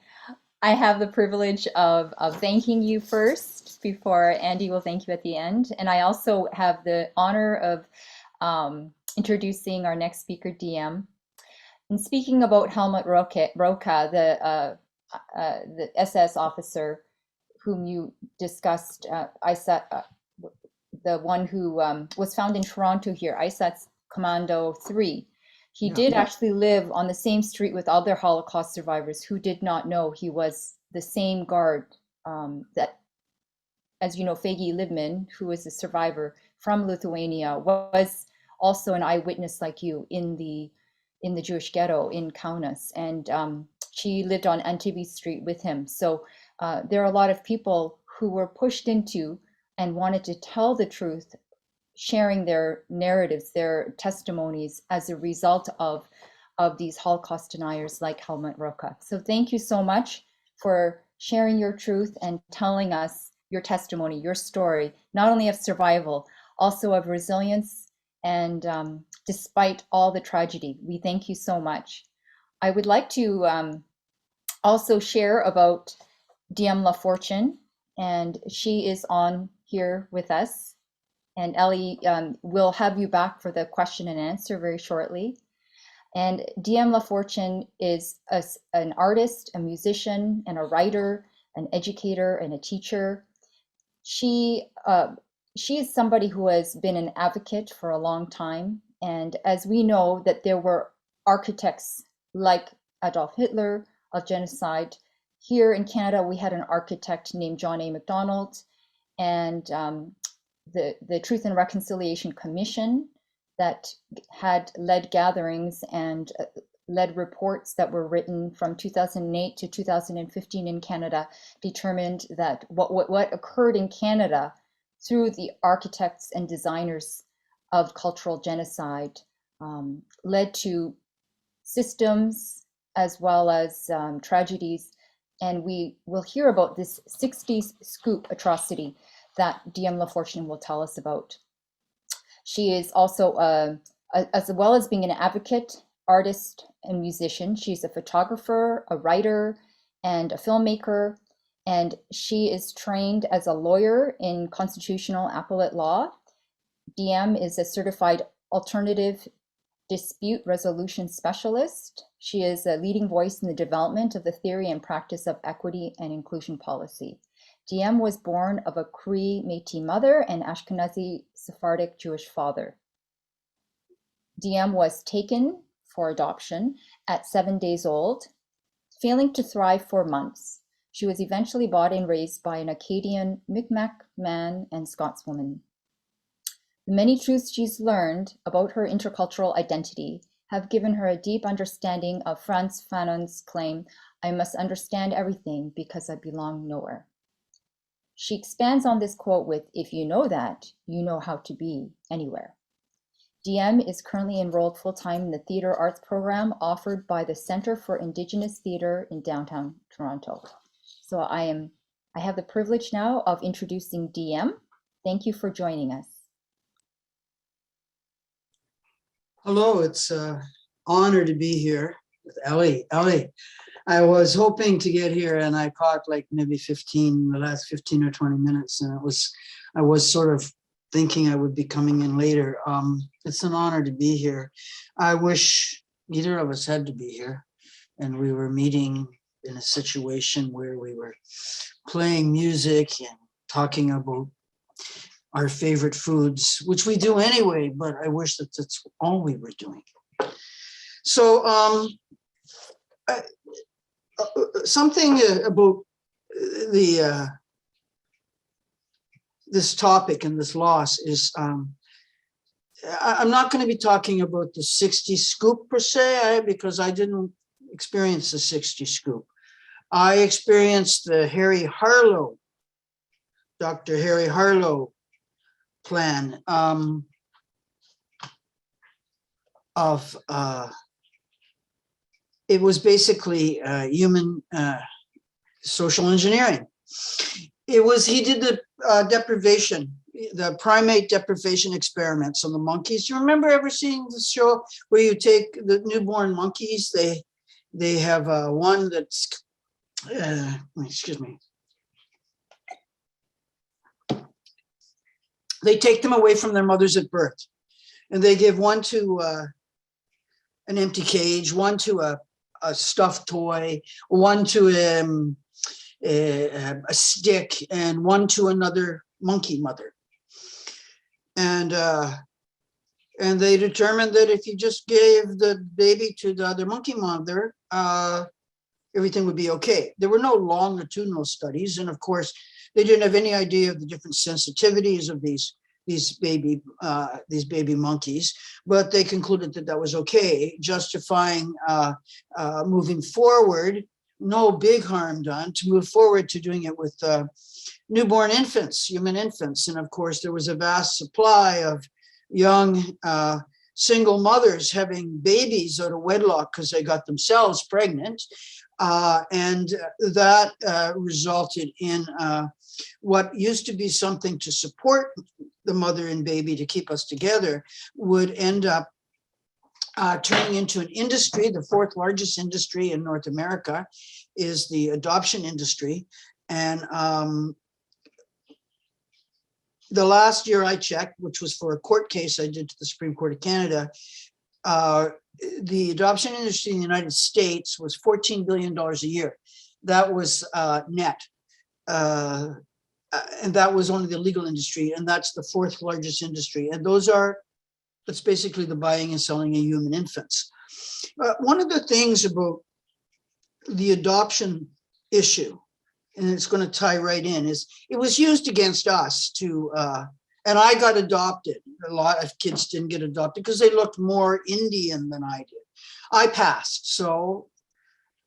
I have the privilege of thanking you first before Andy will thank you at the end. And I also have the honor of introducing our next speaker, DM. And speaking about Helmut Roca, the SS officer whom you discussed, the one who was found in Toronto here, ISAT's Commando 3. He did actually live on the same street with other Holocaust survivors who did not know he was the same guard that, as you know, Fegi Libman, who is a survivor from Lithuania, was also an eyewitness like you in the Jewish ghetto in Kaunas. And she lived on Antibi Street with him. So there are a lot of people who were pushed into and wanted to tell the truth, sharing their narratives, their testimonies as a result of these Holocaust deniers like Helmut Roca. So thank you so much for sharing your truth and telling us your testimony, your story, not only of survival, also of resilience. And despite all the tragedy, we thank you so much. I would like to also share about DM Lafortune, and she is on here with us. And Elly will have you back for the question and answer very shortly. And DM Lafortune is an artist, a musician, and a writer, an educator, and a teacher. She is somebody who has been an advocate for a long time. And as we know that there were architects like Adolf Hitler of genocide, here in Canada, we had an architect named John A. Macdonald, and the Truth and Reconciliation Commission that had led gatherings and led reports that were written from 2008 to 2015 in Canada, determined that what occurred in Canada through the architects and designers of cultural genocide led to systems as well as tragedies. And we will hear about this 60s scoop atrocity that DM Lafortune will tell us about. She is also, as well as being an advocate, artist, and musician, she's a photographer, a writer, and a filmmaker. and she is trained as a lawyer in constitutional appellate law. DM is a certified alternative dispute resolution specialist. She is a leading voice in the development of the theory and practice of equity and inclusion policy. DM was born of a Cree Métis mother and Ashkenazi Sephardic Jewish father. DM was taken for adoption at 7 days old, failing to thrive for months. She was eventually bought and raised by an Acadian Mi'kmaq man and Scotswoman. The many truths she's learned about her intercultural identity have given her a deep understanding of Frantz Fanon's claim, "I must understand everything because I belong nowhere." She expands on this quote with, "If you know that, you know how to be anywhere." DM is currently enrolled full-time in the theater arts program offered by the Center for Indigenous Theatre in downtown Toronto. So I have the privilege now of introducing DM. Thank you for joining us. Hello, it's an honor to be here with Elly. Elly, I was hoping to get here and I caught like maybe the last 15 or 20 minutes, and I was sort of thinking I would be coming in later. It's an honor to be here. I wish neither of us had to be here and we were meeting in a situation where we were playing music and talking about our favorite foods, which we do anyway, but I wish that that's all we were doing. So something about this topic and this loss is, I'm not going to be talking about the 60 scoop per se, because I didn't experience the 60 scoop. I experienced the Dr. Harry Harlow plan it was basically human social engineering. He did the the primate deprivation experiments on the monkeys. You remember ever seeing the show where you take the newborn monkeys? They have one that's, excuse me. They take them away from their mothers at birth, and they give one to an empty cage, one to a stuffed toy, one to a stick, and one to another monkey mother. And they determined that if you just gave the baby to the other monkey mother, everything would be okay. There were no longitudinal studies, and of course, they didn't have any idea of the different sensitivities of these baby monkeys, but they concluded that that was okay, justifying moving forward, no big harm done, to move forward to doing it with newborn infants, human infants. And of course, there was a vast supply of young single mothers having babies out of wedlock because they got themselves pregnant. And that resulted in what used to be something to support the mother and baby, to keep us together, would end up turning into an industry. The fourth largest industry in North America is the adoption industry. And the last year I checked, which was for a court case I did to the Supreme Court of Canada, the adoption industry in the United States was $14 billion a year. That was net. And that was only the legal industry, and that's the fourth largest industry. And that's basically the buying and selling of human infants. One of the things about the adoption issue, and it's going to tie right in, is it was used against us to, and I got adopted. A lot of kids didn't get adopted because they looked more Indian than I did. I passed, so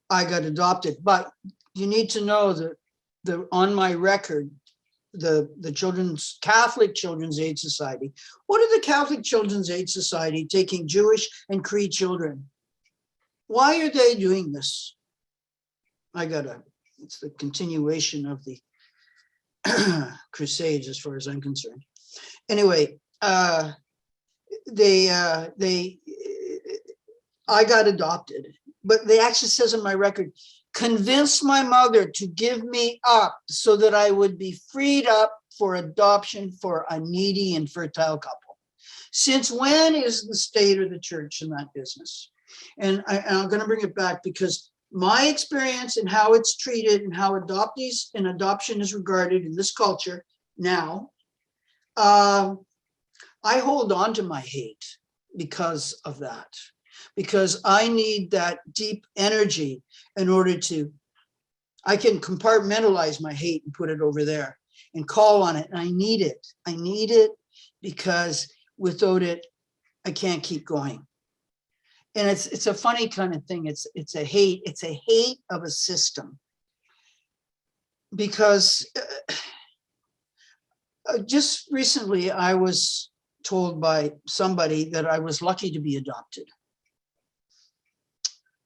I got adopted. But you need to know that on my record, the Catholic Children's Aid Society. What are the Catholic Children's Aid Society taking Jewish and Cree children? Why are they doing this? It's the continuation of the Crusades, as far as I'm concerned. Anyway, I got adopted, but they actually says in my record, convinced my mother to give me up so that I would be freed up for adoption for a needy and fertile couple. Since when is the state or the church in that business? And I'm going to bring it back because my experience and how it's treated and how adoptees and adoption is regarded in this culture now, I hold on to my hate because of that, because I need that deep energy in order to, I can compartmentalize my hate and put it over there and call on it. And I need it. I need it because without it, I can't keep going. And it's a funny kind of thing. It's a hate of a system. Because just recently I was told by somebody that I was lucky to be adopted.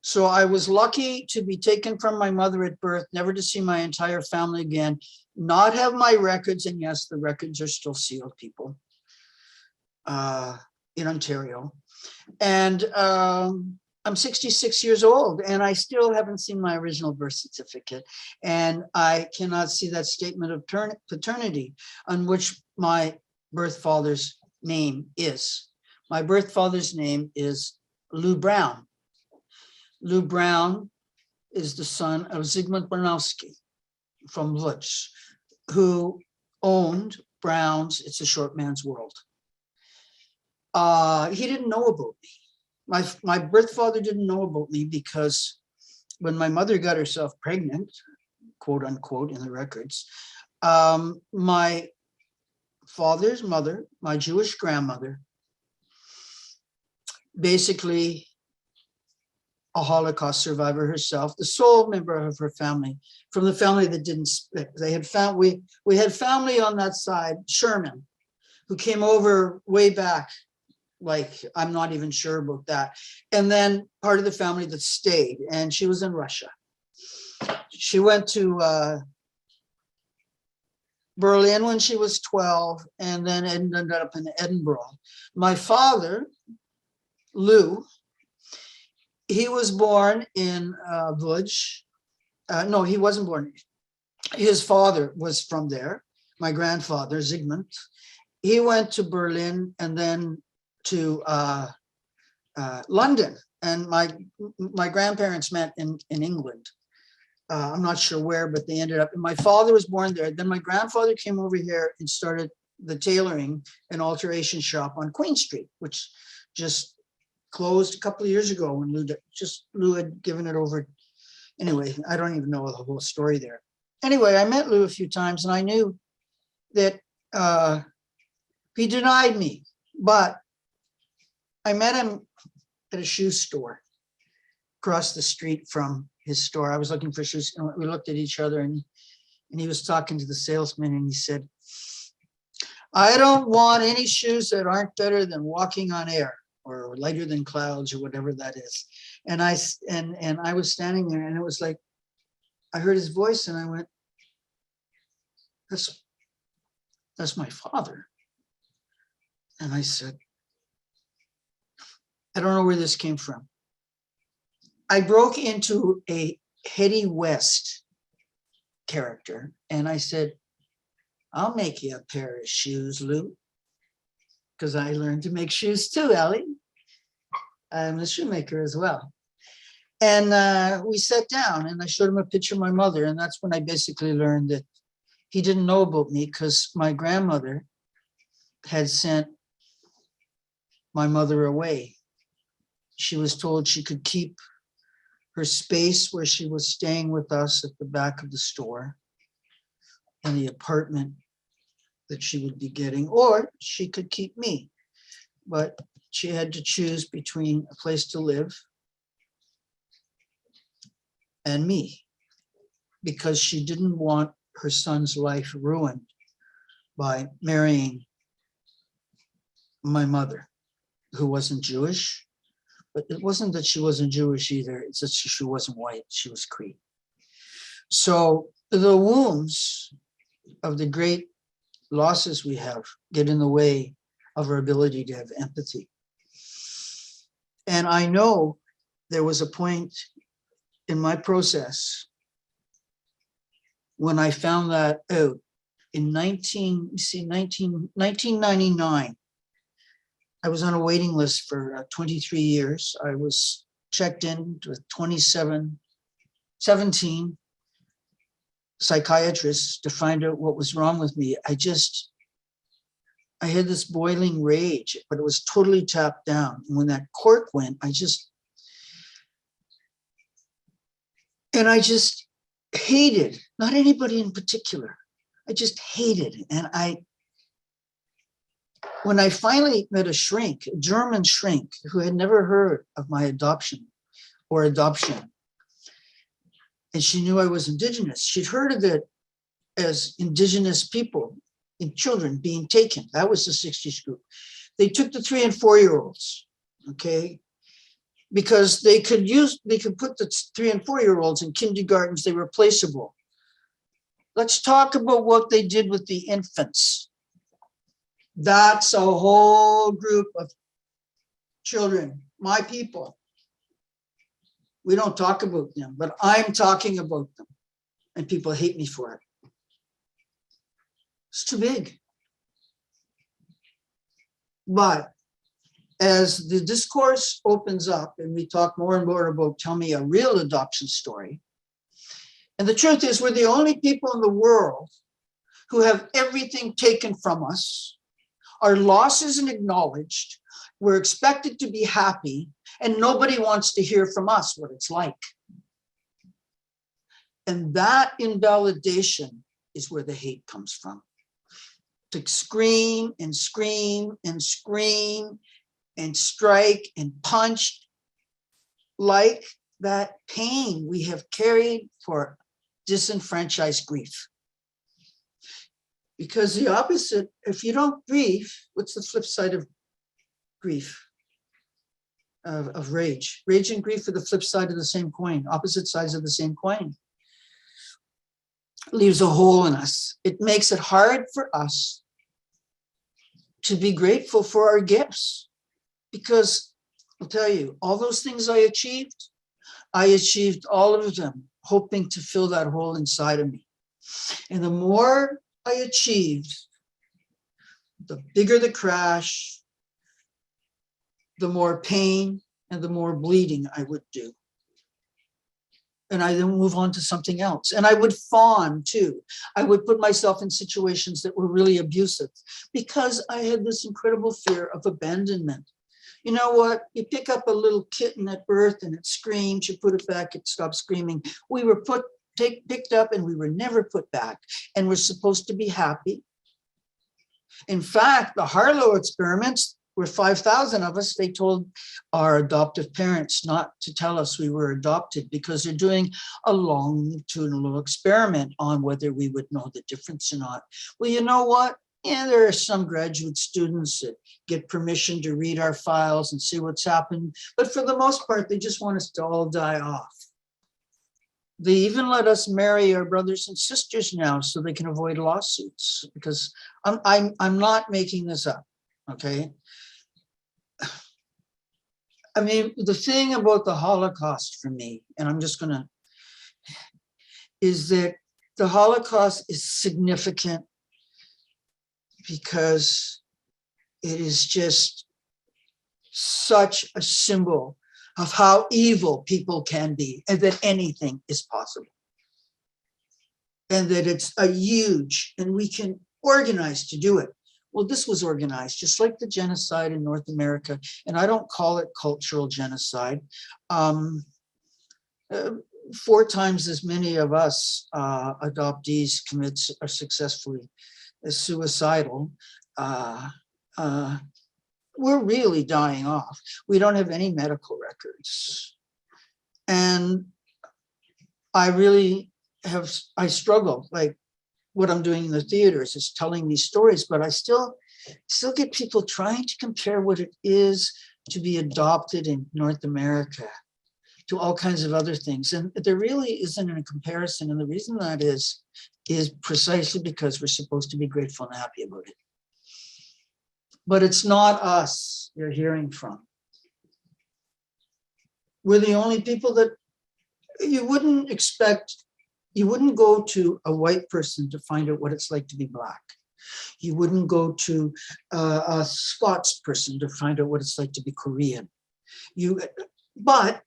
So I was lucky to be taken from my mother at birth, never to see my entire family again, not have my records. And yes, the records are still sealed, people, in Ontario. And I'm 66 years old and I still haven't seen my original birth certificate. And I cannot see that statement of paternity on which my birth father's name is. My birth father's name is Lou Brown. Lou Brown is the son of Zygmunt Bronowski from Lutz, who owned Brown's It's a Short Man's World. He didn't know about me. My birth father didn't know about me because when my mother got herself pregnant, quote unquote, in the records, my father's mother, my Jewish grandmother, basically a Holocaust survivor herself, the sole member of her family, from the family that didn't split. They had found, we had family on that side, Sherman, who came over way back, like, I'm not even sure about that. And then part of the family that stayed, and she was in Russia. She went to Berlin when she was 12, and then ended up in Edinburgh. My father, Lou, he was born in Łódź. No, he wasn't born. His father was from there. My grandfather, Zygmunt. He went to Berlin and then to London. And my grandparents met in England. I'm not sure where, but they ended up, and my father was born there. Then my grandfather came over here and started the tailoring and alteration shop on Queen Street, which just closed a couple of years ago when Lou had given it over. Anyway, I don't even know the whole story there. Anyway, I met Lou a few times and I knew that he denied me, but I met him at a shoe store across the street from his store. I was looking for shoes and we looked at each other and he was talking to the salesman and he said, I don't want any shoes that aren't better than walking on air or lighter than clouds or whatever that is. And I was standing there and it was like, I heard his voice and I went, that's my father. And I said, I don't know where this came from. I broke into a Hetty West character and I said, I'll make you a pair of shoes, Lou. Because I learned to make shoes too, Elly. I'm a shoemaker as well. And we sat down and I showed him a picture of my mother. And that's when I basically learned that he didn't know about me because my grandmother had sent my mother away. She was told she could keep her space where she was staying with us at the back of the store in the apartment that she would be getting, or she could keep me. But she had to choose between a place to live and me because she didn't want her son's life ruined by marrying my mother, who wasn't Jewish. But it wasn't that she wasn't Jewish either. It's that she wasn't white. She was Cree. So the wounds of the great losses we have get in the way of our ability to have empathy. And I know there was a point in my process, when I found that out in 1999, I was on a waiting list for 23 years. I was checked in with 17 psychiatrists to find out what was wrong with me. I had this boiling rage, but it was totally tapped down. And when that cork went, I just hated, not anybody in particular. I just hated. And when I finally met a shrink, a German shrink who had never heard of my adoption, and she knew I was Indigenous. She'd heard of it as Indigenous people and children being taken. That was the 60s group. They took the 3 and 4-year-olds, okay? Because they could put the 3 and 4-year-olds in kindergartens, they were placeable. Let's talk about what they did with the infants. That's a whole group of children, my people. We don't talk about them, but I'm talking about them, and people hate me for it. It's too big. But as the discourse opens up and we talk more and more about tell me a real adoption story, and the truth is we're the only people in the world who have everything taken from us. Our loss isn't acknowledged. We're expected to be happy, and nobody wants to hear from us what it's like. And that invalidation is where the hate comes from. To scream and scream and scream and strike and punch, like that pain we have carried for disenfranchised grief. Because the opposite, if you don't grieve, what's the flip side of grief? Of rage. Rage and grief are the flip side of the same coin, opposite sides of the same coin. It leaves a hole in us. It makes it hard for us to be grateful for our gifts. Because I'll tell you, all those things I achieved all of them hoping to fill that hole inside of me. And the more I achieved, the bigger the crash, the more pain and the more bleeding I would do. And I then move on to something else. And I would fawn too. I would put myself in situations that were really abusive because I had this incredible fear of abandonment. You know what? You pick up a little kitten at birth and it screams, you put it back, it stops screaming. We were picked up and we were never put back, and we're supposed to be happy. In fact, the Harlow experiments, were 5,000 of us, they told our adoptive parents not to tell us we were adopted because they're doing a longitudinal experiment on whether we would know the difference or not. Well, you know what? Yeah, there are some graduate students that get permission to read our files and see what's happened. But for the most part, they just want us to all die off. They even let us marry our brothers and sisters now so they can avoid lawsuits, because I'm not making this up, okay? I mean, the thing about the Holocaust for me, and I'm just gonna, is that the Holocaust is significant because it is just such a symbol of how evil people can be, and that anything is possible. And that it's a huge, and we can organize to do it. Well, this was organized, just like the genocide in North America. And I don't call it cultural genocide. 4 times as many of us adoptees are successfully suicidal. We're really dying off. We don't have any medical records. And I struggle, like what I'm doing in the theaters is telling these stories, but I still get people trying to compare what it is to be adopted in North America to all kinds of other things. And there really isn't a comparison. And the reason that is precisely because we're supposed to be grateful and happy about it. But it's not us you're hearing from. We're the only people that you wouldn't go to a white person to find out what it's like to be Black. You wouldn't go to a Scots person to find out what it's like to be Korean. But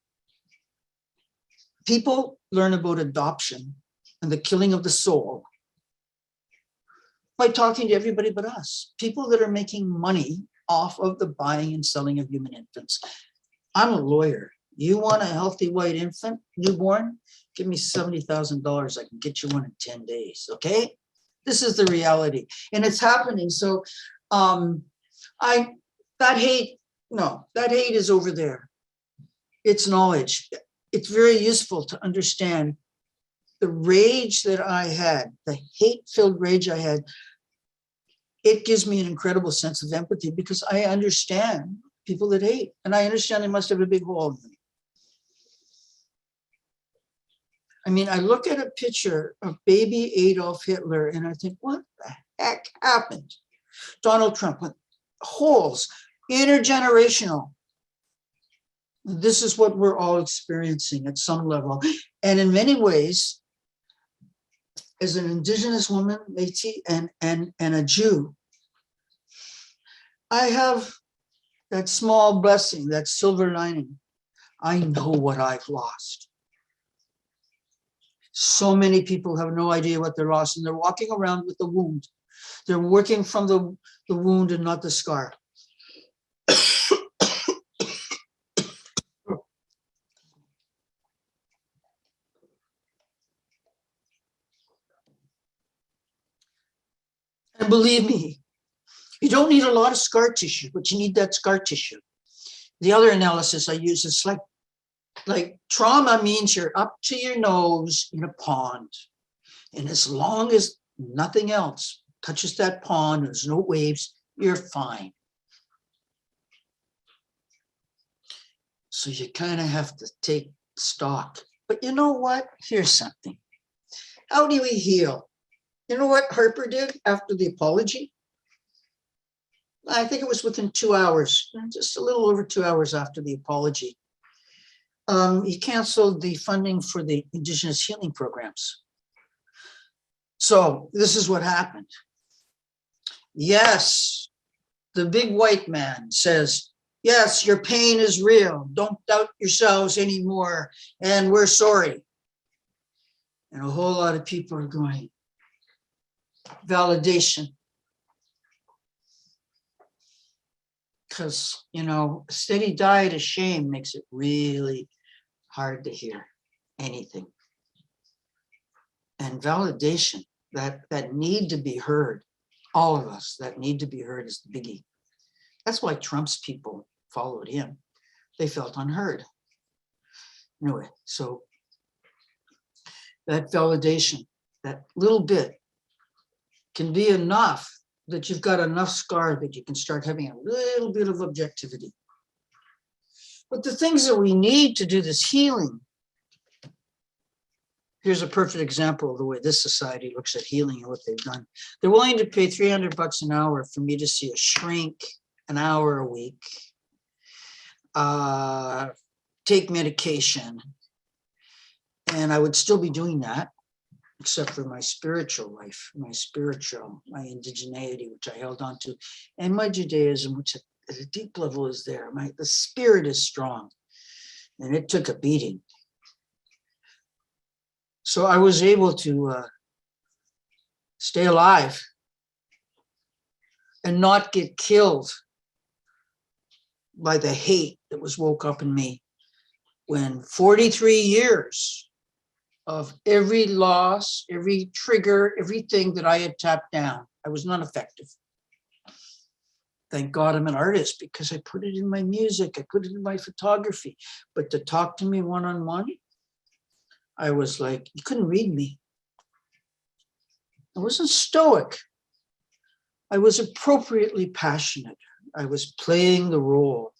people learn about adoption and the killing of the soul by talking to everybody but us, people that are making money off of the buying and selling of human infants. I'm a lawyer. You want a healthy white infant, newborn? Give me $70,000. I can get you one in 10 days, okay? This is the reality, and it's happening. So that hate is over there. It's knowledge. It's very useful to understand the rage that I had, the hate-filled rage I had. It gives me an incredible sense of empathy because I understand people that hate, and I understand they must have a big hole in them. I mean, I look at a picture of baby Adolf Hitler and I think, what the heck happened? Donald Trump, with holes, intergenerational. This is what we're all experiencing at some level. And in many ways, as an Indigenous woman, Métis, and a Jew, I have that small blessing, that silver lining. I know what I've lost. So many people have no idea what they're lost, and they're walking around with the wound. They're working from the wound and not the scar. And believe me, you don't need a lot of scar tissue, but you need that scar tissue. The other analysis I use is like trauma means you're up to your nose in a pond. And as long as nothing else touches that pond, there's no waves, you're fine. So you kind of have to take stock. But you know what? Here's something. How do we heal? You know what Harper did after the apology? I think it was within 2 hours, just a little over 2 hours after the apology. He canceled the funding for the Indigenous healing programs. So this is what happened. Yes, the big white man says, yes, your pain is real. Don't doubt yourselves anymore. And we're sorry. And a whole lot of people are going, validation. Because, you know, a steady diet of shame makes it really hard to hear anything. And validation, that need to be heard, all of us, that need to be heard is the biggie. That's why Trump's people followed him. They felt unheard. Anyway, so that validation, that little bit can be enough that you've got enough scar that you can start having a little bit of objectivity. But the things that we need to do this healing, here's a perfect example of the way this society looks at healing and what they've done. They're willing to pay $300 an hour for me to see a shrink an hour a week, take medication, and I would still be doing that, except for my spiritual life, my indigeneity, which I held on to, and my Judaism, which at a deep level is there. The spirit is strong, and it took a beating. So I was able to stay alive and not get killed by the hate that was woke up in me when 43 years of every loss, every trigger, everything that I had tapped down, I was not effective. Thank God I'm an artist because I put it in my music, I put it in my photography. But to talk to me one-on-one, I was like, you couldn't read me. I wasn't stoic. I was appropriately passionate. I was playing the role.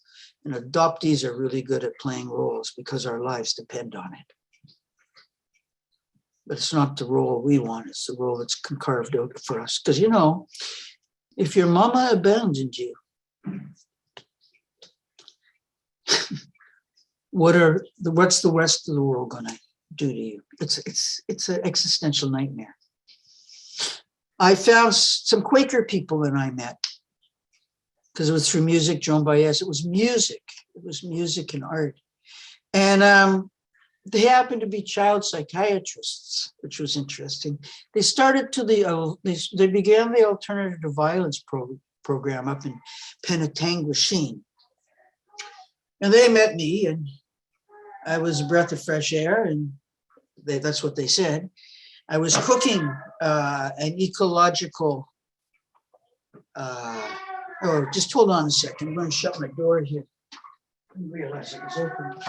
And adoptees are really good at playing roles because our lives depend on it. But it's not the role we want, it's the role that's carved out for us. Because, you know, if your mama abandoned you, what's the rest of the world gonna do to you. It's an existential nightmare. I found some Quaker people that I met because it was through music, Joan Baez. It was music. It was music and art. And they happened to be child psychiatrists, which was interesting. They started they began the alternative to violence program up in Penetanguishene. And they met me, and I was a breath of fresh air, and that's what they said. I was cooking an ecological, just hold on a second. I'm going to shut my door here. I didn't realize it was open.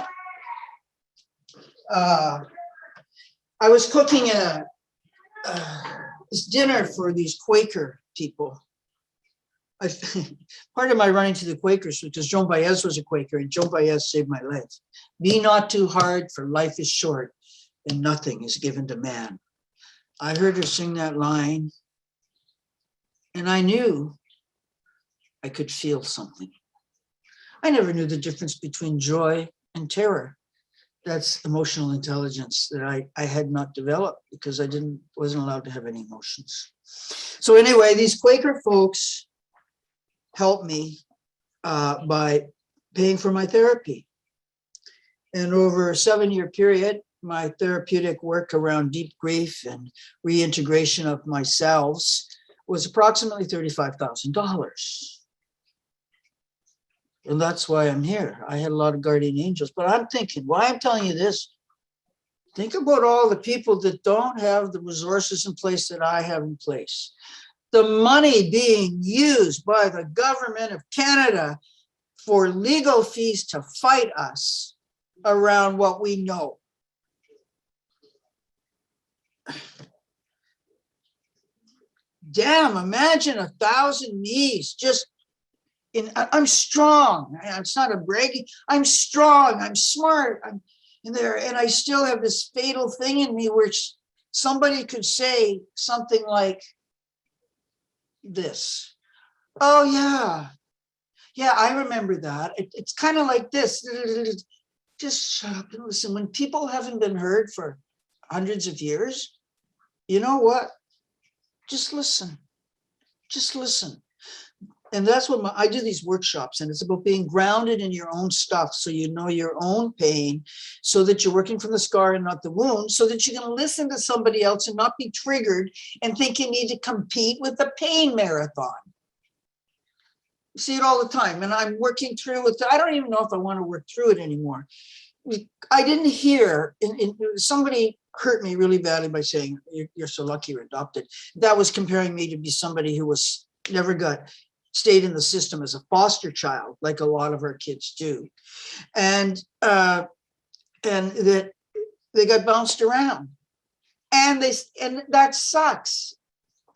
I was cooking this dinner for these Quaker people. Part of my running to the Quakers was because Joan Baez was a Quaker, and Joan Baez saved my life. Be not too hard, for life is short, and nothing is given to man. I heard her sing that line, and I knew I could feel something. I never knew the difference between joy and terror. That's emotional intelligence that I had not developed because I wasn't allowed to have any emotions. So anyway, these Quaker folks helped me by paying for my therapy. And over a 7-year period, my therapeutic work around deep grief and reintegration of myself was approximately $35,000. And that's why I'm here. I had a lot of guardian angels, but I'm thinking, why I'm telling you this, think about all the people that don't have the resources in place that I have in place. The money being used by the government of Canada for legal fees to fight us around what we know. Damn, imagine 1,000 knees just I'm strong. It's not a bragging. I'm strong. I'm smart. I'm in there. And I still have this fatal thing in me where somebody could say something like this. Oh, yeah. Yeah, I remember that. It's kind of like this. Just shut up and listen. When people haven't been heard for hundreds of years, you know what? Just listen. Just listen. And that's what I do these workshops, and it's about being grounded in your own stuff so you know your own pain, so that you're working from the scar and not the wound, so that you can listen to somebody else and not be triggered and think you need to compete with the pain marathon. You see it all the time, and I'm working through it. I don't even know if I want to work through it anymore. I didn't hear, somebody hurt me really badly by saying, you're so lucky you're adopted. That was comparing me to be somebody who was stayed in the system as a foster child, like a lot of our kids do. And that they got bounced around. And that sucks.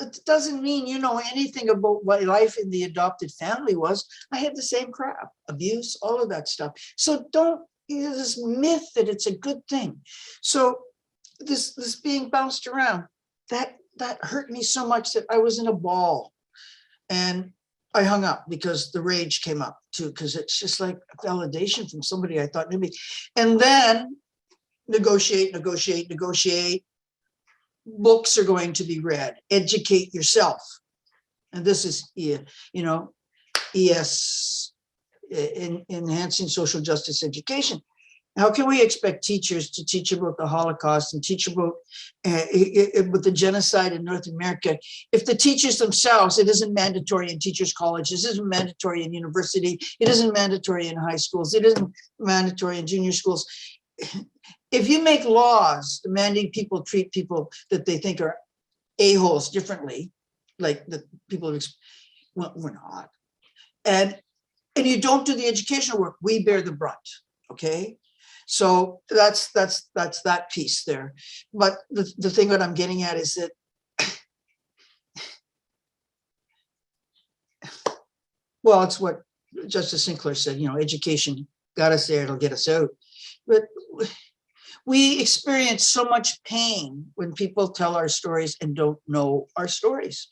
It doesn't mean you know anything about what life in the adopted family was. I had the same crap, abuse, all of that stuff. So don't, this myth that it's a good thing. So this being bounced around, that hurt me so much that I was in a ball. And I hung up because the rage came up too, because it's just like a validation from somebody I thought knew me. And then negotiate. Books are going to be read. Educate yourself. And this is, ES, enhancing social justice education. How can we expect teachers to teach about the Holocaust and teach about the genocide in North America if the teachers themselves, it isn't mandatory in teachers' colleges, it isn't mandatory in university, it isn't mandatory in high schools, it isn't mandatory in junior schools. If you make laws demanding people treat people that they think are a-holes differently, like the people, well, we're not. And you don't do the educational work, we bear the brunt, okay? So that's that piece there. But the thing that I'm getting at is that well, it's what Justice Sinclair said, education got us there, it'll get us out. But we experience so much pain when people tell our stories and don't know our stories.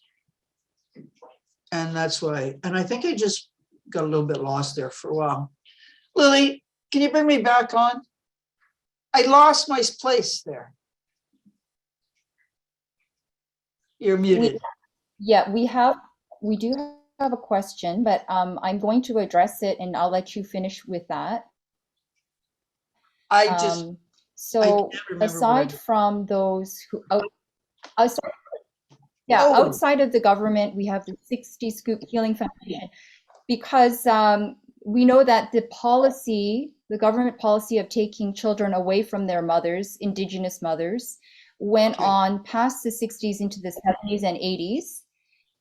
And that's why, and I think I just got a little bit lost there for a while. Lily, can you bring me back on? I lost my place there. You're muted. Yeah, we do have a question, but I'm going to address it and I'll let you finish with that. I just, So I can't remember aside what from those who, outside, yeah, Oh. outside of the government, we have the 60 Scoop Healing Foundation, because we know that the government policy of taking children away from their mothers, Indigenous mothers, went Okay. on past the 60s into the 70s and 80s.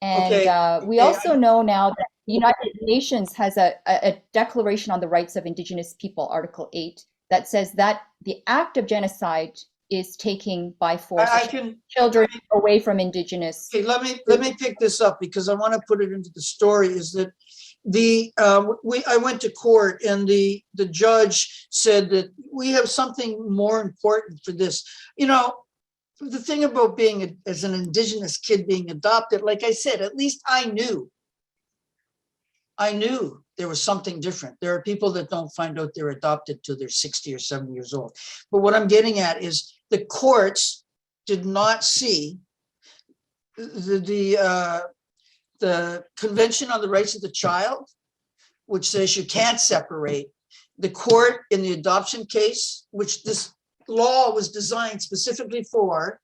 And Okay, we okay, also know now that the United Nations has a Declaration on the Rights of Indigenous People, Article 8, that says that the act of genocide is taking by force I can, children away from Indigenous. okay, let me pick this up because I want to put it into the story. Is that I went to court and the judge said that we have something more important for this. You know, the thing about being as an Indigenous kid being adopted, like I said, at least I knew there was something different. There are people that don't find out they're adopted till they're 60 or 70 years old. But what I'm getting at is the courts did not see the Convention on the Rights of the Child, which says you can't separate. The court in the adoption case, which this law was designed specifically for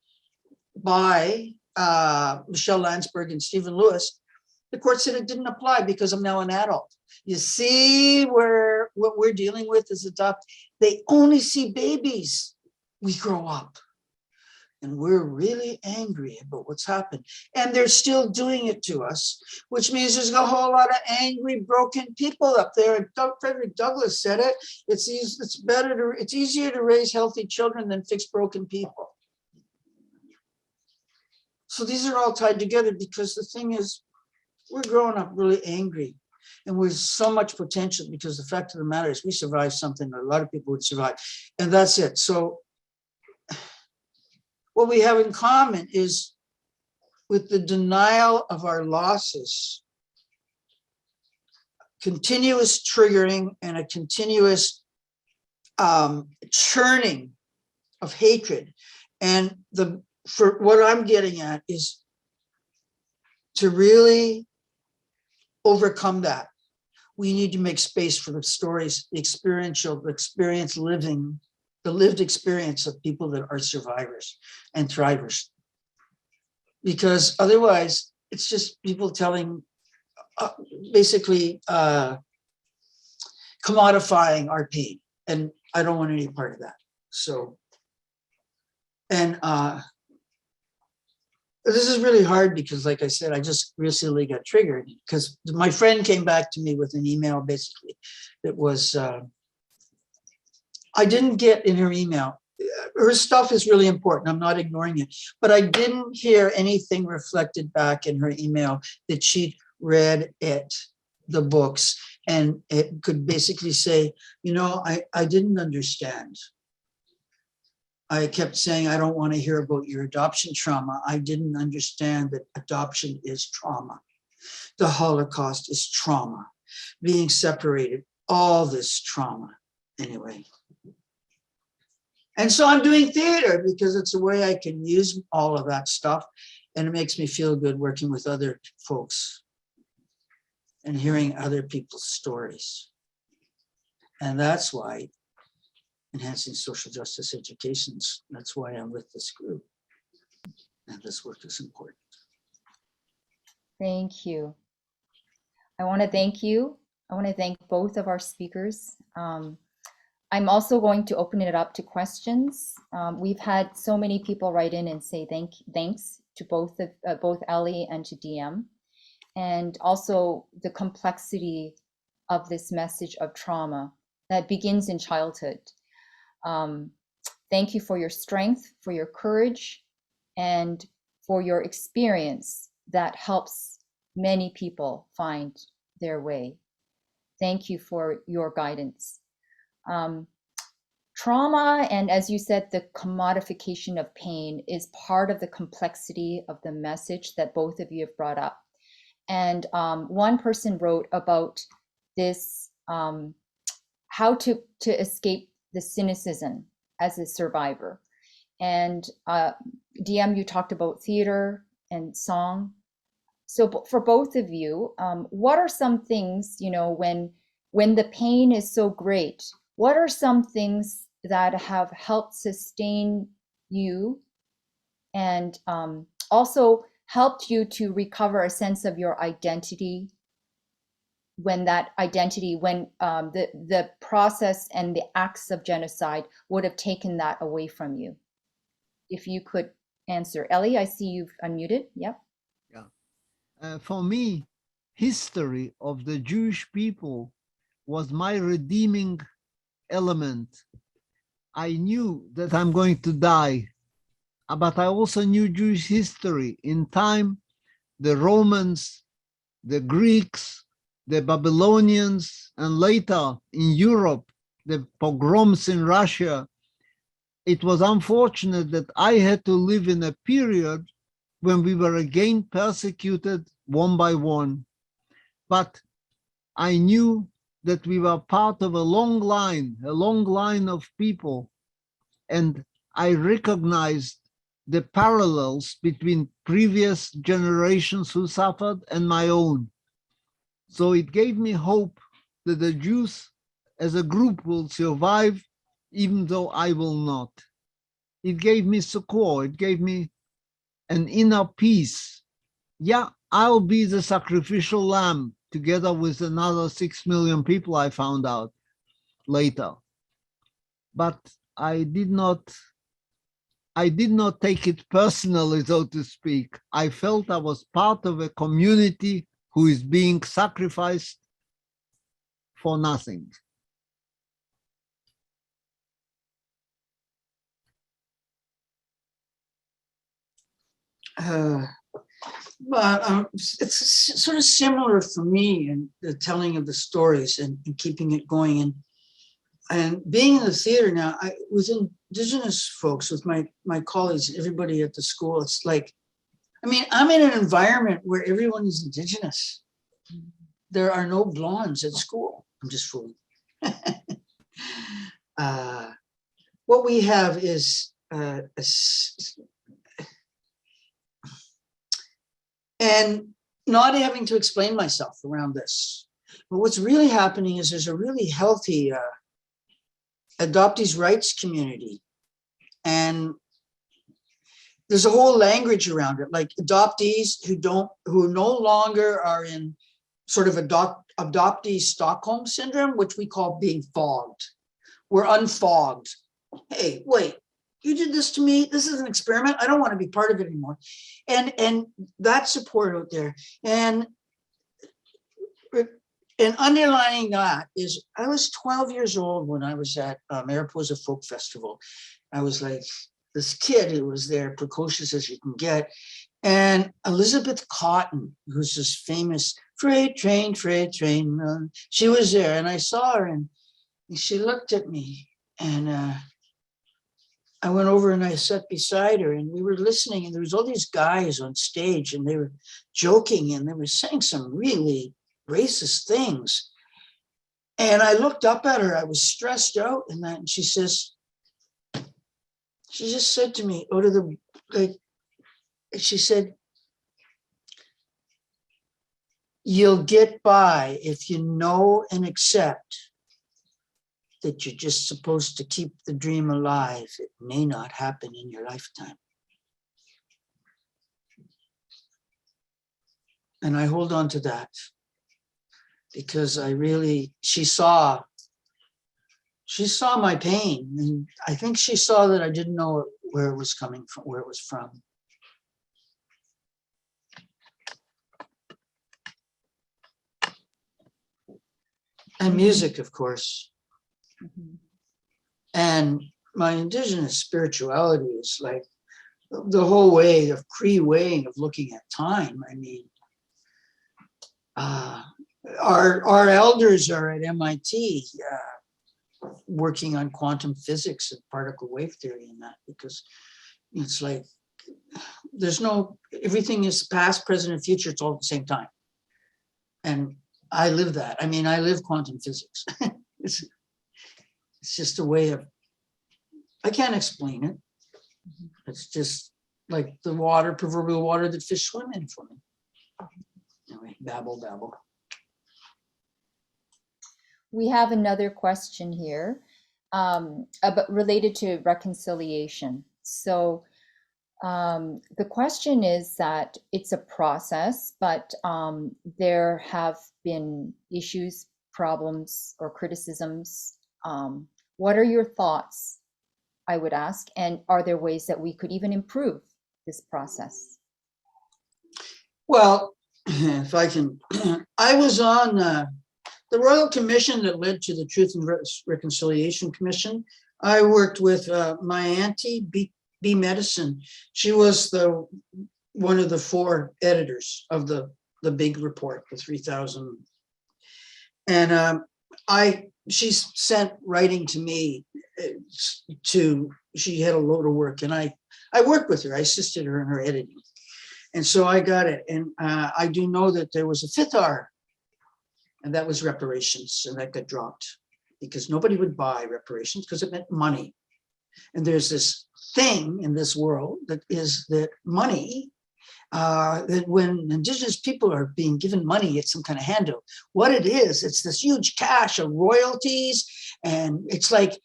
by Michelle Landsberg and Stephen Lewis, the court said it didn't apply because I'm now an adult. You see where what we're dealing with is they only see babies. We grow up and we're really angry about what's happened. And they're still doing it to us, which means there's a whole lot of angry, broken people up there. And Frederick Douglass said it. It's easier to raise healthy children than fix broken people. So these are all tied together because the thing is, we're growing up really angry and with so much potential because the fact of the matter is we survived something that a lot of people would survive. And that's it. So what we have in common is with the denial of our losses, continuous triggering and a continuous churning of hatred. And for what I'm getting at is to really overcome that. We need to make space for the stories, the lived experience of people that are survivors and thrivers. Because otherwise, it's just people telling, basically commodifying our pain. And I don't want any part of that. So, and this is really hard because, like I said, I just recently got triggered because my friend came back to me with an email basically that was, I didn't get in her email. Her stuff is really important. I'm not ignoring it, but I didn't hear anything reflected back in her email that she'd read the books, and it could basically say, you know, I didn't understand. I kept saying, I don't want to hear about your adoption trauma. I didn't understand that adoption is trauma. The Holocaust is trauma. Being separated, all this trauma. Anyway. And so I'm doing theater because it's a way I can use all of that stuff. And it makes me feel good working with other folks and hearing other people's stories. And that's why enhancing social justice educations, that's why I'm with this group. And this work is important. Thank you. I want to thank you. I want to thank both of our speakers. I'm also going to open it up to questions. We've had so many people write in and say thanks to both Elly and to DM, and also the complexity of this message of trauma that begins in childhood. Thank you for your strength, for your courage, and for your experience that helps many people find their way. Thank you for your guidance. Trauma, and as you said, the commodification of pain is part of the complexity of the message that both of you have brought up. And one person wrote about this, how to escape the cynicism as a survivor. And DM, you talked about theater and song. So for both of you, what are some things, you know, when the pain is so great, what are some things that have helped sustain you and also helped you to recover a sense of your identity when the process and the acts of genocide would have taken that away from you? If you could answer. Elly, I see you've unmuted. Yep. Yeah. For me, history of the Jewish people was my redeeming element. I knew that I'm going to die, but I also knew Jewish history. In time, the Romans, the Greeks, the Babylonians, and later in Europe, the pogroms in Russia. It was unfortunate that I had to live in a period when we were again persecuted one by one. But I knew that we were part of a long line of people. And I recognized the parallels between previous generations who suffered and my own. So it gave me hope that the Jews as a group will survive, even though I will not. It gave me succor. It gave me an inner peace. Yeah, I'll be the sacrificial lamb together with another 6 million people, I found out later. But I did not take it personally, so to speak. I felt I was part of a community who is being sacrificed for nothing. But it's sort of similar for me in the telling of the stories and keeping it going. And being in the theater now, with Indigenous folks, with my colleagues, everybody at the school, it's like, I mean, I'm in an environment where everyone is Indigenous. There are no blondes at school. I'm just fooling. What we have is and not having to explain myself around this. But what's really happening is there's a really healthy adoptees' rights community. And there's a whole language around it, like adoptees who no longer are in sort of adoptee Stockholm syndrome, which we call being fogged. We're unfogged. Hey, wait, you did this to me. This is an experiment. I don't want to be part of it anymore. And that support out there. And underlining that is, I was 12 years old when I was at Mariposa Folk Festival. I was like this kid who was there, precocious as you can get. And Elizabeth Cotton, who's this famous freight train, she was there. And I saw her and she looked at me, and I went over and I sat beside her, and we were listening, and there was all these guys on stage, and they were joking, and they were saying some really racist things. And I looked up at her. I was stressed out and that, and she just said to me, she said, "You'll get by if you know and accept that you're just supposed to keep the dream alive. It may not happen in your lifetime." And I hold on to that because she saw my pain. And I think she saw that I didn't know where it was coming from, where it was from. And music, of course. Mm-hmm. And my Indigenous spirituality is like the whole way of Cree way of looking at time. I mean, our elders are at MIT working on quantum physics and particle wave theory and that, because it's like everything is past, present, and future. It's all at the same time. And I live that. I mean, I live quantum physics. It's just a way of I can't explain it. It's just like the water, proverbial water that fish swim in for me. Anyway, babble, babble. We have another question here about related to reconciliation. So the question is that it's a process, but there have been issues, problems, or criticisms. What are your thoughts, I would ask, and are there ways that we could even improve this process? Well, if I can, I was on the Royal Commission that led to the Truth and Reconciliation Commission. I worked with my auntie, B Medicine. She was one of the 4 editors of the big report, the 3,000. And she sent writing to me she had a load of work, and I worked with her. I assisted her in her editing. And so I got it. And I do know that there was a 5th R, and that was reparations, and that got dropped because nobody would buy reparations because it meant money. And there's this thing in this world that is that money, that when Indigenous people are being given money, it's some kind of handout. What it is, it's this huge cache of royalties. And it's like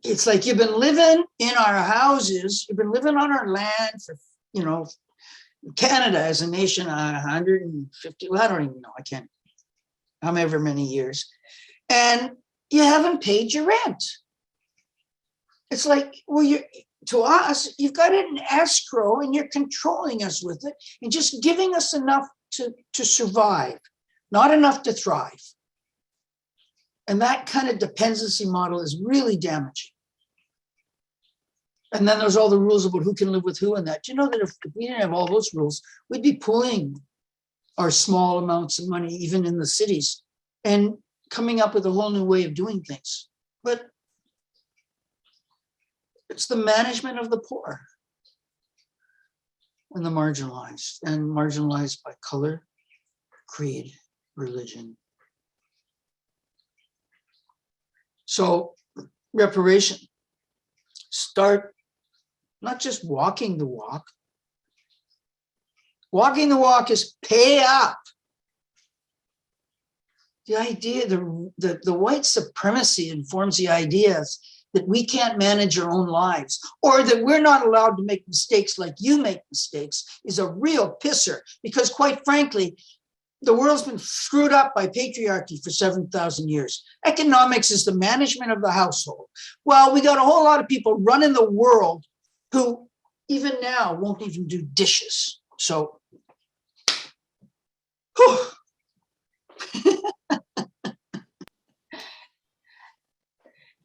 you've been living in our houses, you've been living on our land for, Canada as a nation, 150, well, I don't even know, I can't, however many years, and you haven't paid your rent. It's like, well, to us, you've got it in escrow and you're controlling us with it and just giving us enough to survive, not enough to thrive. And that kind of dependency model is really damaging. And then there's all the rules about who can live with who and that. Do you know that if we didn't have all those rules, we'd be pooling our small amounts of money, even in the cities, and coming up with a whole new way of doing things. But it's the management of the poor and the marginalized by color, creed, religion. So reparation, start not just walking the walk. Walking the walk is pay up. The idea, the white supremacy informs the ideas that we can't manage our own lives, or that we're not allowed to make mistakes like you make mistakes, is a real pisser. Because quite frankly, the world's been screwed up by patriarchy for 7,000 years. Economics is the management of the household. Well, we got a whole lot of people running the world who even now won't even do dishes. So, whew.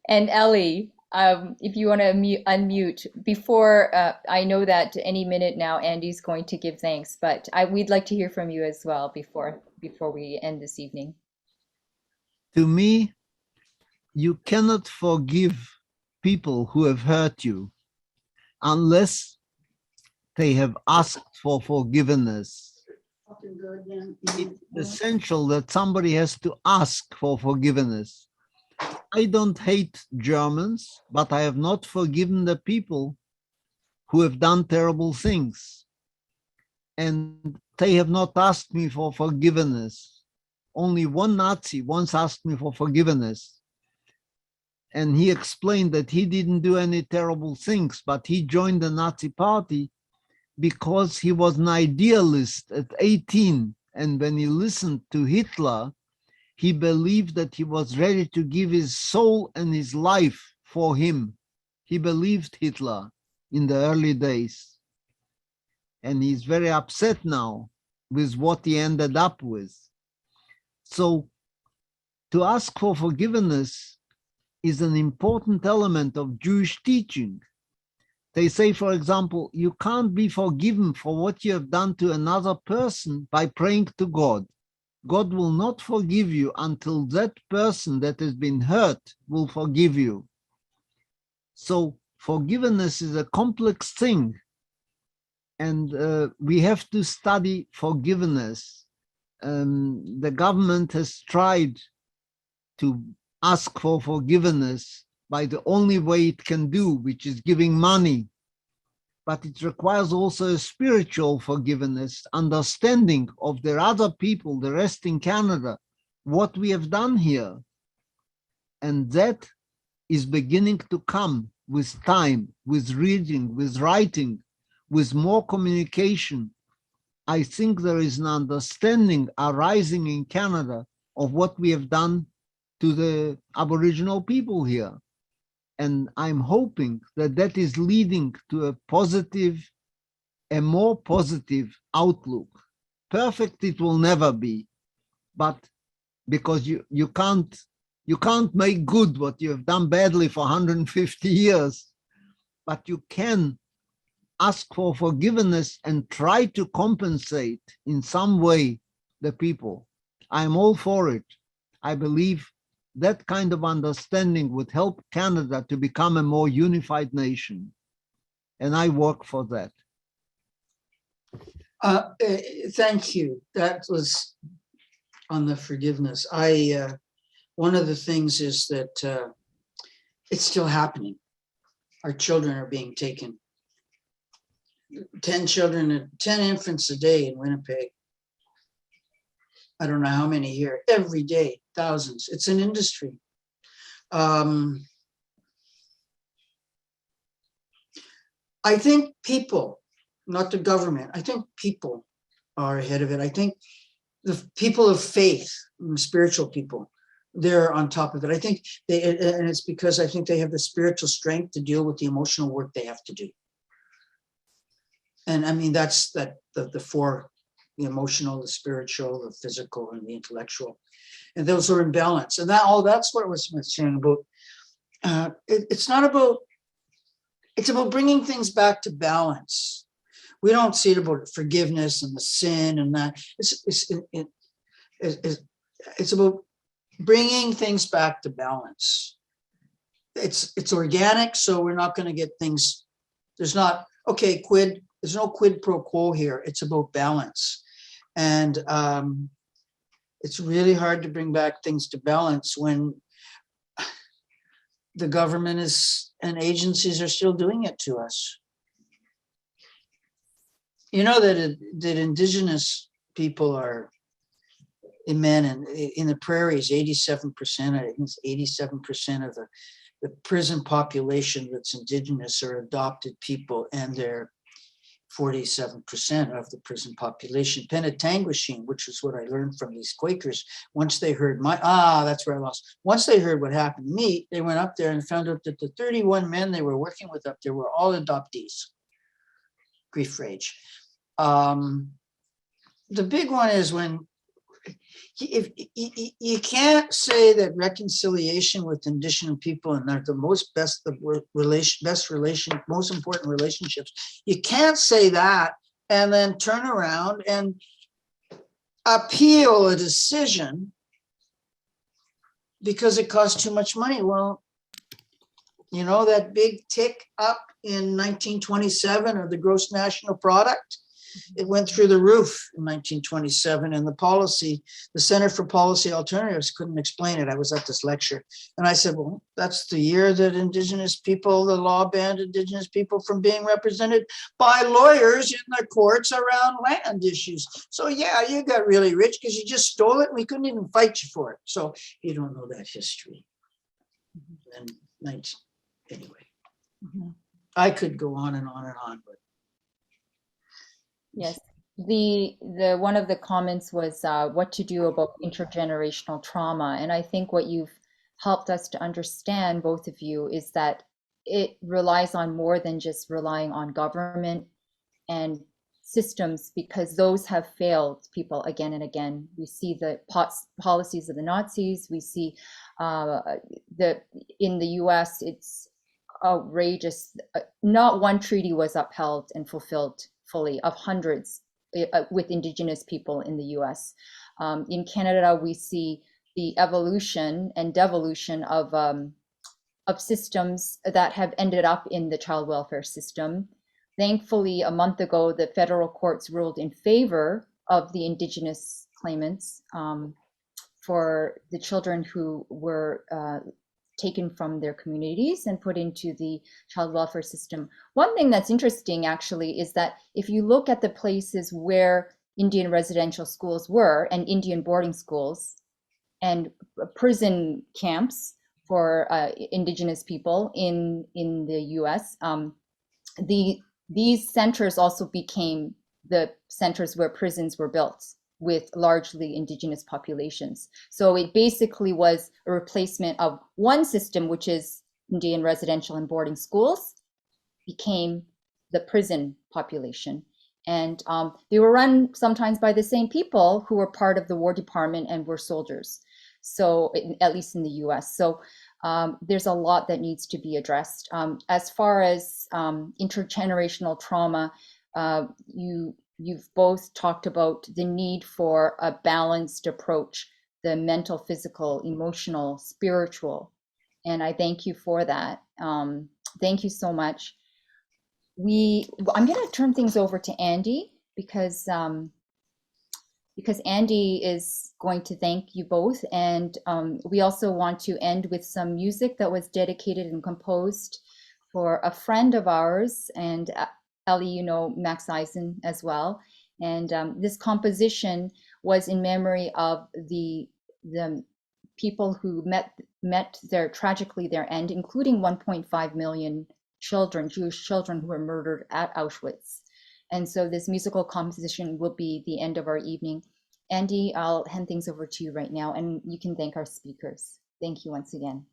And Elly, if you want to unmute before, I know that any minute now Andy's going to give thanks, but we'd like to hear from you as well before we end this evening. To me, you cannot forgive people who have hurt you unless they have asked for forgiveness. It's essential that somebody has to ask for forgiveness. I don't hate Germans, but I have not forgiven the people who have done terrible things. And they have not asked me for forgiveness. Only one Nazi once asked me for forgiveness. And he explained that he didn't do any terrible things, but he joined the Nazi party because he was an idealist at 18. And when he listened to Hitler, he believed that he was ready to give his soul and his life for him. He believed Hitler in the early days. And he's very upset now with what he ended up with. So to ask for forgiveness is an important element of Jewish teaching. They say, for example, you can't be forgiven for what you have done to another person by praying to God. God will not forgive you until that person that has been hurt will forgive you. So forgiveness is a complex thing. And we have to study forgiveness. The government has tried to ask for forgiveness by the only way it can do, which is giving money. But it requires also a spiritual forgiveness, understanding of the other people, the rest in Canada, what we have done here. And that is beginning to come with time, with reading, with writing, with more communication. I think there is an understanding arising in Canada of what we have done to the Aboriginal people here. And I'm hoping that that is leading to a more positive outlook. Perfect it will never be, but because you can't make good what you have done badly for 150 years, but you can ask for forgiveness and try to compensate in some way the people. I'm all for it. I believe that kind of understanding would help Canada to become a more unified nation. And I work for that. Thank you. That was on the forgiveness. One of the things is that it's still happening. Our children are being taken. 10 children, 10 infants a day in Winnipeg. I don't know how many here, every day, thousands. It's an industry. I think people, not the government, I think people are ahead of it. I think the people of faith, spiritual people, they're on top of it. I think and it's because I think they have the spiritual strength to deal with the emotional work they have to do. And I mean, that's the four, the emotional, the spiritual, the physical, and the intellectual. And those are in balance. And that's what I was saying about. It's about bringing things back to balance. We don't see it about forgiveness and the sin and that. It's about bringing things back to balance. It's organic, so we're not going to get things. There's no quid pro quo here. It's about balance. And it's really hard to bring back things to balance when the government and agencies are still doing it to us. You know that Indigenous people are in the prairies, 87%, I think it's 87% of the prison population that's Indigenous are adopted people, and they're 47% of the prison population. Penetanguishene, which is what I learned from these Quakers, once they heard that's where I lost. Once they heard what happened to me, they went up there and found out that the 31 men they were working with up there were all adoptees. Grief rage. The big one is when if you can't say that reconciliation with Indigenous people and they're the most important relationships, you can't say that and then turn around and appeal a decision because it costs too much money. Well, you know, that big tick up in 1927 of the gross national product, it went through the roof in 1927, and the Center for Policy Alternatives couldn't explain it. I was at this lecture and I said, well, that's the year that Indigenous people, the law banned Indigenous people from being represented by lawyers in the courts around land issues. So yeah, you got really rich because you just stole it and we couldn't even fight you for it. So you don't know that history. And anyway, I could go on and on and on, but Yes, the one of the comments was what to do about intergenerational trauma, and I think what you've helped us to understand, both of you, is that it relies on more than just relying on government and systems, because those have failed people again and again. We see the policies of the Nazis. We see in the US, it's outrageous. Not one treaty was upheld and fulfilled fully of hundreds with Indigenous people in the US. In Canada, we see the evolution and devolution of systems that have ended up in the child welfare system. Thankfully, a month ago, the federal courts ruled in favor of the Indigenous claimants for the children who were taken from their communities and put into the child welfare system. One thing that's interesting actually is that if you look at the places where Indian residential schools were and Indian boarding schools and prison camps for Indigenous people in the US, these centers also became the centers where prisons were built with largely Indigenous populations. So it basically was a replacement of one system, which is Indian residential and boarding schools, became the prison population. And they were run sometimes by the same people who were part of the War Department and were soldiers. So at least in the US. So there's a lot that needs to be addressed. As far as intergenerational trauma, you've both talked about the need for a balanced approach, the mental, physical, emotional, spiritual. And I thank you for that. Thank you so much. I'm going to turn things over to Andy because Andy is going to thank you both. And we also want to end with some music that was dedicated and composed for a friend of ours, and Elly, you know Max Eisen as well. And this composition was in memory of the people who met tragically their end, including 1.5 million children, Jewish children who were murdered at Auschwitz. And so this musical composition will be the end of our evening. Andy, I'll hand things over to you right now, and you can thank our speakers. Thank you once again.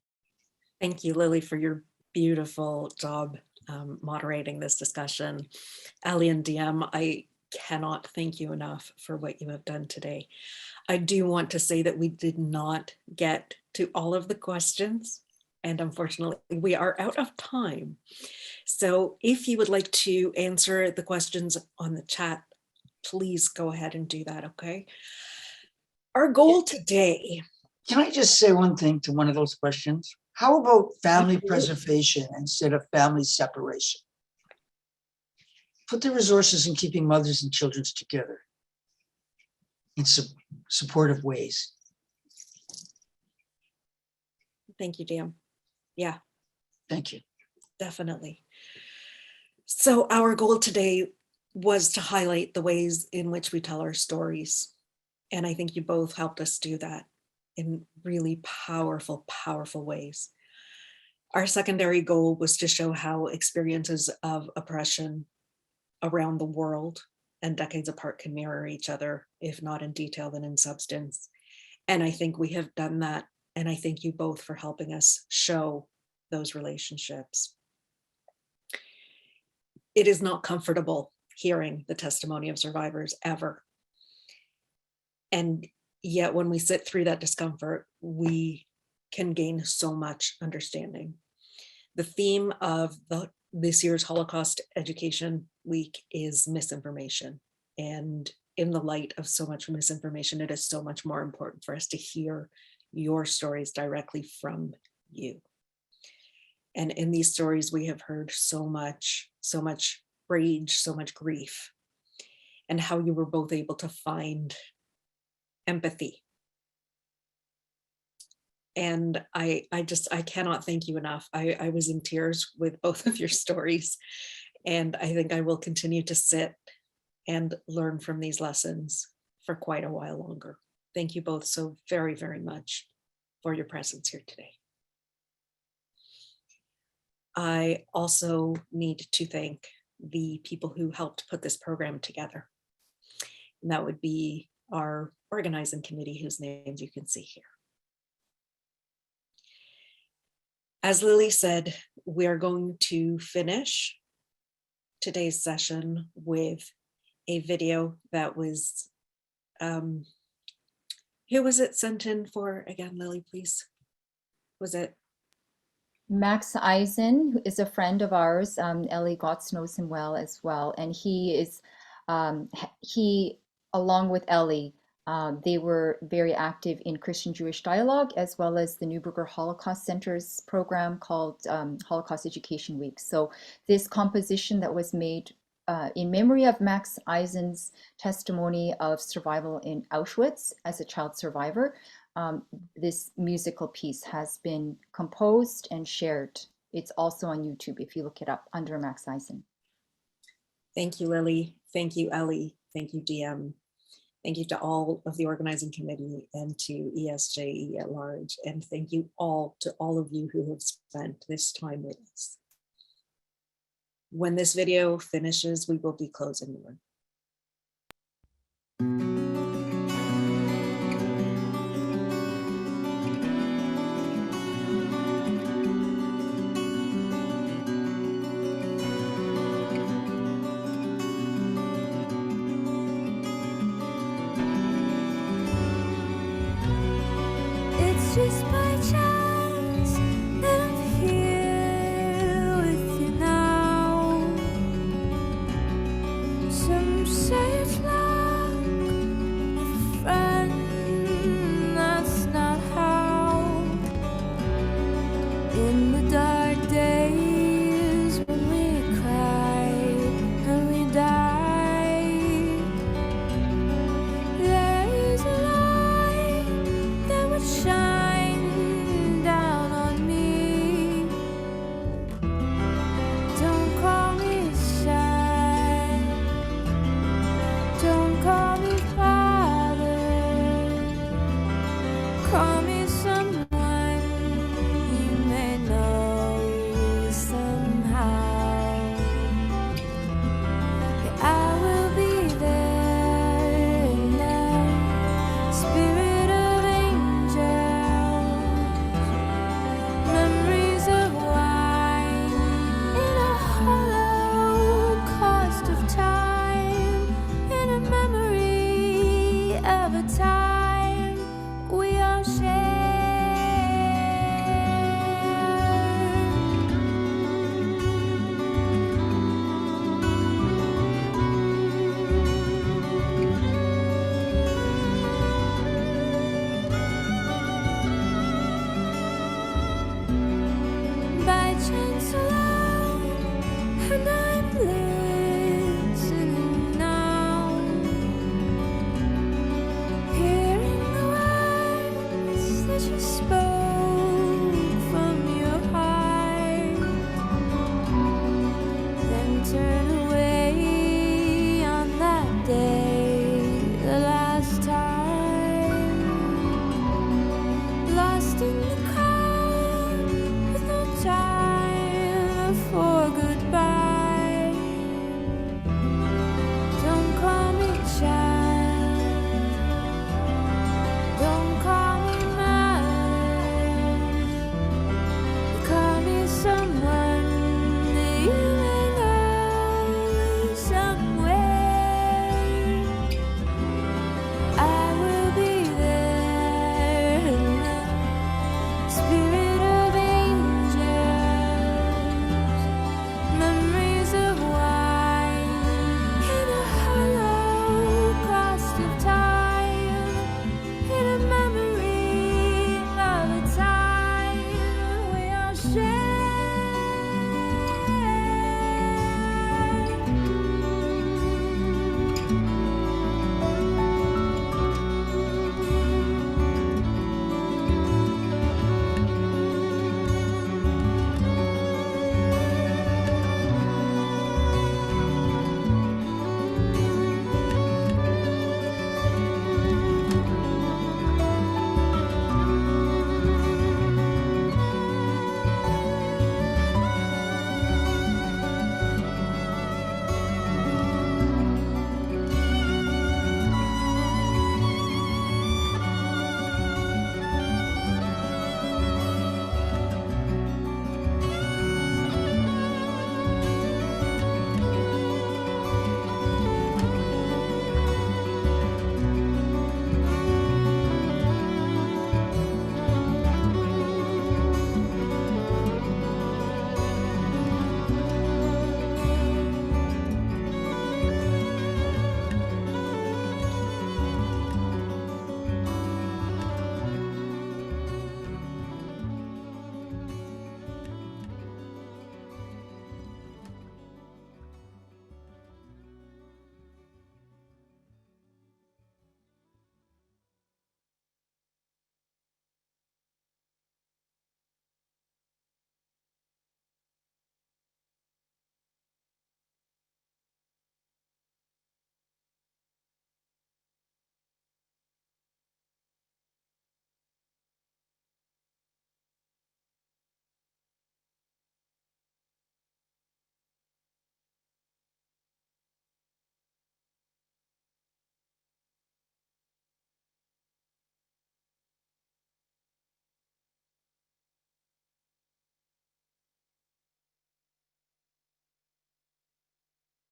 Thank you, Lily, for your beautiful job moderating this discussion. Elly and DM, I cannot thank you enough for what you have done today. I do want to say that we did not get to all of the questions, and unfortunately we are out of time. So if you would like to answer the questions on the chat, please go ahead and do that, okay? Our goal today. Can I just say one thing to one of those questions? How about family preservation instead of family separation? Put the resources in keeping mothers and children together in supportive ways. Thank you, DM. Yeah. Thank you. Definitely. So our goal today was to highlight the ways in which we tell our stories. And I think you both helped us do that in really powerful, powerful ways. Our secondary goal was to show how experiences of oppression around the world and decades apart can mirror each other, if not in detail, then in substance. And I think we have done that. And I thank you both for helping us show those relationships. It is not comfortable hearing the testimony of survivors ever. And yet when we sit through that discomfort, we can gain so much understanding. The theme of this year's Holocaust Education Week is misinformation. And in the light of so much misinformation, it is so much more important for us to hear your stories directly from you. And in these stories, we have heard so much rage, so much grief, and how you were both able to find empathy. And I cannot thank you enough. I was in tears with both of your stories. And I think I will continue to sit and learn from these lessons for quite a while longer. Thank you both so very, very much for your presence here today. I also need to thank the people who helped put this program together. And that would be our organizing committee, whose names you can see here. As Lily said, we are going to finish today's session with a video that was, who was it sent in for again, Lily, please? Was it? Max Eisen, who is a friend of ours. Elly Gotz knows him well as well. And he is, along with Elly, they were very active in Christian-Jewish dialogue, as well as the Neuberger Holocaust Center's program called Holocaust Education Week. So this composition that was made in memory of Max Eisen's testimony of survival in Auschwitz as a child survivor this musical piece has been composed and shared. It's also on YouTube if you look it up under Max Eisen. Thank you, Lily. Thank you, Elly. Thank you, DM. Thank you to all of the organizing committee and to ESJE at large. And thank you all to all of you who have spent this time with us. When this video finishes, we will be closing the room. It's just my child.